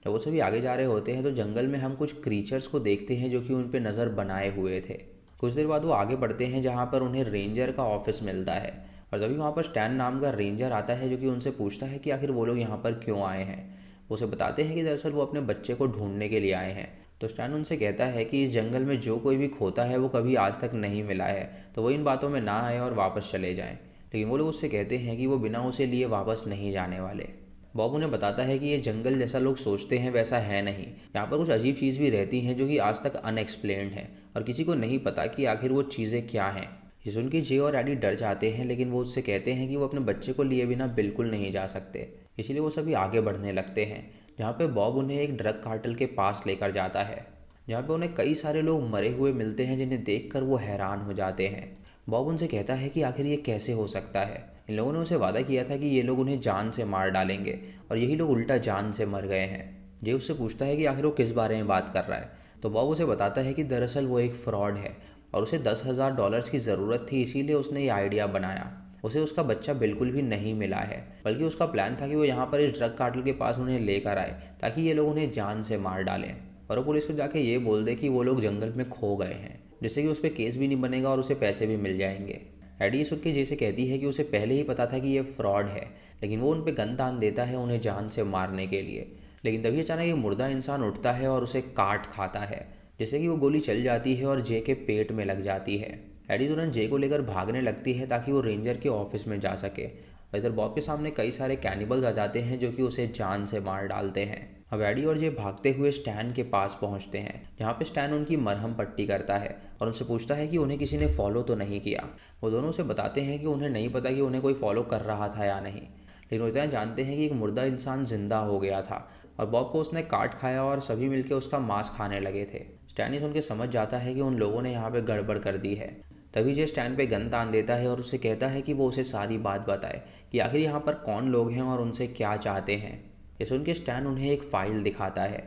जब वो सभी आगे जा रहे होते हैं तो जंगल में हम कुछ क्रीचर्स को देखते हैं जो कि उन पर नज़र बनाए हुए थे। कुछ देर बाद वो आगे बढ़ते हैं जहाँ पर उन्हें रेंजर का ऑफिस मिलता है, और तभी वहाँ पर स्टैन नाम का रेंजर आता है जो कि उनसे पूछता है कि आखिर वो लोग यहाँ पर क्यों आए हैं। वो उसे बताते हैं कि दरअसल वो अपने बच्चे को ढूंढने के लिए आए हैं। तो स्टैन उनसे कहता है कि इस जंगल में जो कोई भी खोता है वो कभी आज तक नहीं मिला है, तो वो इन बातों में ना आए और वापस चले जाएं। लेकिन वो लोग उससे कहते हैं कि वो बिना उसे लिए वापस नहीं जाने वाले। बॉब उन्हें बताता है कि ये जंगल जैसा लोग सोचते हैं वैसा है नहीं, यहाँ पर कुछ अजीब चीज़ भी रहती हैं जो कि आज तक अनएक्सप्लेन्ड है, और किसी को नहीं पता कि आखिर वो चीज़ें क्या हैं। ये सुन के जे और एडी डर जाते हैं, लेकिन वो उससे कहते हैं कि वो अपने बच्चे को लिए बिना बिल्कुल नहीं जा सकते। इसीलिए वो सभी आगे बढ़ने लगते हैं, जहाँ पे बॉब उन्हें एक ड्रग कार्टेल के पास लेकर जाता है, जहाँ पे उन्हें कई सारे लोग मरे हुए मिलते हैं जिन्हें देखकर वो हैरान हो जाते हैं। बॉब उनसे कहता है कि आखिर ये कैसे हो सकता है। इन लोगों ने उसे वादा किया था कि ये लोग उन्हें जान से मार डालेंगे, और यही लोग उल्टा जान से मर गए हैं। जे उससे पूछता है कि आखिर वो किस बारे में बात कर रहा है, तो बॉब उसे बताता है कि दरअसल वो एक फ्रॉड है और उसे $10,000 की ज़रूरत थी, इसीलिए उसने ये आइडिया बनाया। उसे उसका बच्चा बिल्कुल भी नहीं मिला है, बल्कि उसका प्लान था कि वो यहाँ पर इस ड्रग कार्टेल के पास उन्हें लेकर आए ताकि ये लोग उन्हें जान से मार डालें, और वो पुलिस को जाके ये बोल दे कि वो लोग जंगल में खो गए हैं, जिससे कि उस पर केस भी नहीं बनेगा और उसे पैसे भी मिल जाएंगे। एडी सुन के जैसे कहती है कि उसे पहले ही पता था कि ये फ्रॉड है, लेकिन वो उन पे गन तान देता है उन्हें जान से मारने के लिए। लेकिन तभी अचानक ये मुर्दा इंसान उठता है और उसे काट खाता है, जिससे कि वो गोली चल जाती है और जे के पेट में लग जाती है। एडी तुरंत जे को लेकर भागने लगती है ताकि वो रेंजर के ऑफिस में जा सके। इधर बॉब के सामने कई सारे कैनिबल्स आ जाते हैं जो कि उसे जान से मार डालते हैं। अब एडी और जे भागते हुए स्टैन के पास पहुंचते हैं, जहाँ पे स्टैन उनकी मरहम पट्टी करता है और उनसे पूछता है कि उन्हें किसी ने फॉलो तो नहीं किया। वो दोनों उसे बताते हैं कि उन्हें नहीं पता कि उन्हें कोई फॉलो कर रहा था या नहीं, लेकिन वो इतना जानते हैं कि एक मुर्दा इंसान जिंदा हो गया था और बॉब को उसने काट खाया और सभी मिलकर उसका मांस खाने लगे थे। स्टैन सुन के समझ जाता है कि उन लोगों ने यहाँ पे गड़बड़ कर दी है। तभी जे स्टैन पे गन तान देता है और उसे कहता है कि वो उसे सारी बात बताए कि आखिर यहाँ पर कौन लोग हैं और उनसे क्या चाहते हैं। ये सुन के स्टैन उन्हें एक फ़ाइल दिखाता है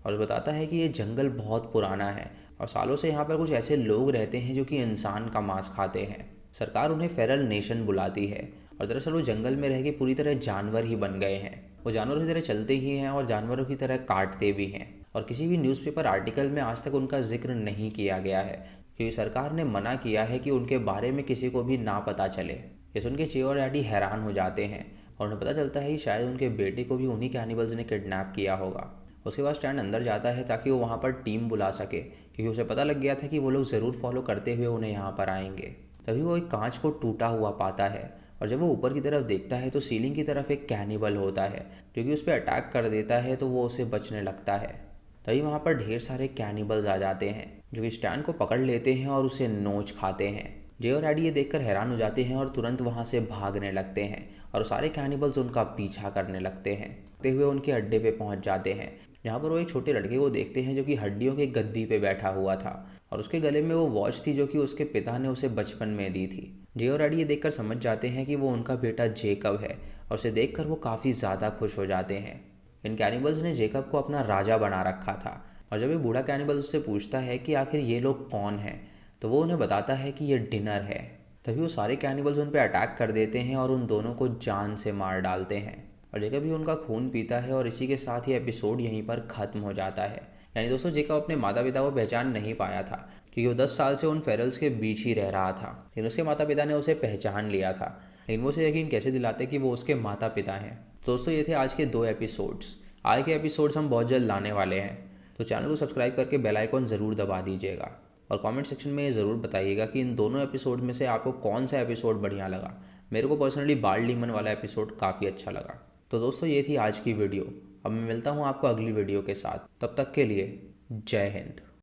और बताता है कि ये जंगल बहुत पुराना है और सालों से यहाँ पर कुछ ऐसे लोग रहते हैं जो कि इंसान का मांस खाते हैं। सरकार उन्हें फेरल नेशन बुलाती है और दरअसल वो जंगल में रह के पूरी तरह जानवर ही बन गए हैं। वो जानवरों की तरह चलते ही हैं और जानवरों की तरह काटते भी हैं और किसी भी न्यूज़पेपर आर्टिकल में आज तक उनका जिक्र नहीं किया गया है, क्योंकि सरकार ने मना किया है कि उनके बारे में किसी को भी ना पता चले। ये सुन के चे और एडी हैरान हो जाते हैं और उन्हें पता चलता है कि शायद उनके बेटे को भी उन्हीं कैनिबल्स ने किडनैप किया होगा। उसके बाद स्टैन अंदर जाता है ताकि वो वहाँ पर टीम बुला सके, क्योंकि उसे पता लग गया था कि वो लोग ज़रूर फॉलो करते हुए उन्हें यहाँ पर आएंगे। तभी वो एक कांच को टूटा हुआ पाता है और जब वो ऊपर की तरफ देखता है तो सीलिंग की तरफ एक कैनिबल होता है जो कि उस पर अटैक कर देता है, तो वो उसे बचने लगता है। तभी वहाँ पर ढेर सारे कैनिबल्स आ जाते हैं जो कि स्टैन को पकड़ लेते हैं और उसे नोच खाते हैं। जे और एडी ये देखकर हैरान हो जाते हैं और तुरंत वहाँ से भागने लगते हैं और सारे कैनिबल्स उनका पीछा करने लगते हैं। देखते हुए उनके अड्डे पे पहुँच जाते हैं, जहाँ पर वो एक छोटे लड़के को देखते हैं जो कि हड्डियों की गद्दी पे बैठा हुआ था और उसके गले में वो वॉच थी जो कि उसके पिता ने उसे बचपन में दी थी। जे और एडी ये देखकर समझ जाते हैं कि वो उनका बेटा जेकब है और उसे देखकर वो काफ़ी ज़्यादा खुश हो जाते हैं। इन कैनिबल्स ने जेकब को अपना राजा बना रखा था और जब ये बूढ़ा कैनिबल उससे पूछता है कि आखिर ये लोग कौन हैं, तो वो उन्हें बताता है कि ये डिनर है। तभी वो सारे कैनिबल्स उन पर अटैक कर देते हैं और उन दोनों को जान से मार डालते हैं और जेकब भी उनका खून पीता है और इसी के साथ ही एपिसोड यहीं पर ख़त्म हो जाता है। यानी दोस्तों जेकब अपने माता पिता को पहचान नहीं पाया था, क्योंकि वो 10 साल से उन फेरल्स के बीच ही रह रहा था, लेकिन उसके माता पिता ने उसे पहचान लिया था। लेकिन वो उसे यकीन कैसे दिलाते कि वो उसके माता पिता हैं। दोस्तों ये थे आज के 2 एपिसोड्स। आगे के एपिसोड्स हम बहुत जल्द लाने वाले हैं, तो चैनल को सब्सक्राइब करके बेल आइकॉन ज़रूर दबा दीजिएगा और कमेंट सेक्शन में ये ज़रूर बताइएगा कि इन दोनों एपिसोड में से आपको कौन सा एपिसोड बढ़िया लगा। मेरे को पर्सनली बाल डीमन वाला एपिसोड काफ़ी अच्छा लगा। तो दोस्तों ये थी आज की वीडियो। अब मैं मिलता हूँ आपको अगली वीडियो के साथ, तब तक के लिए जय हिंद।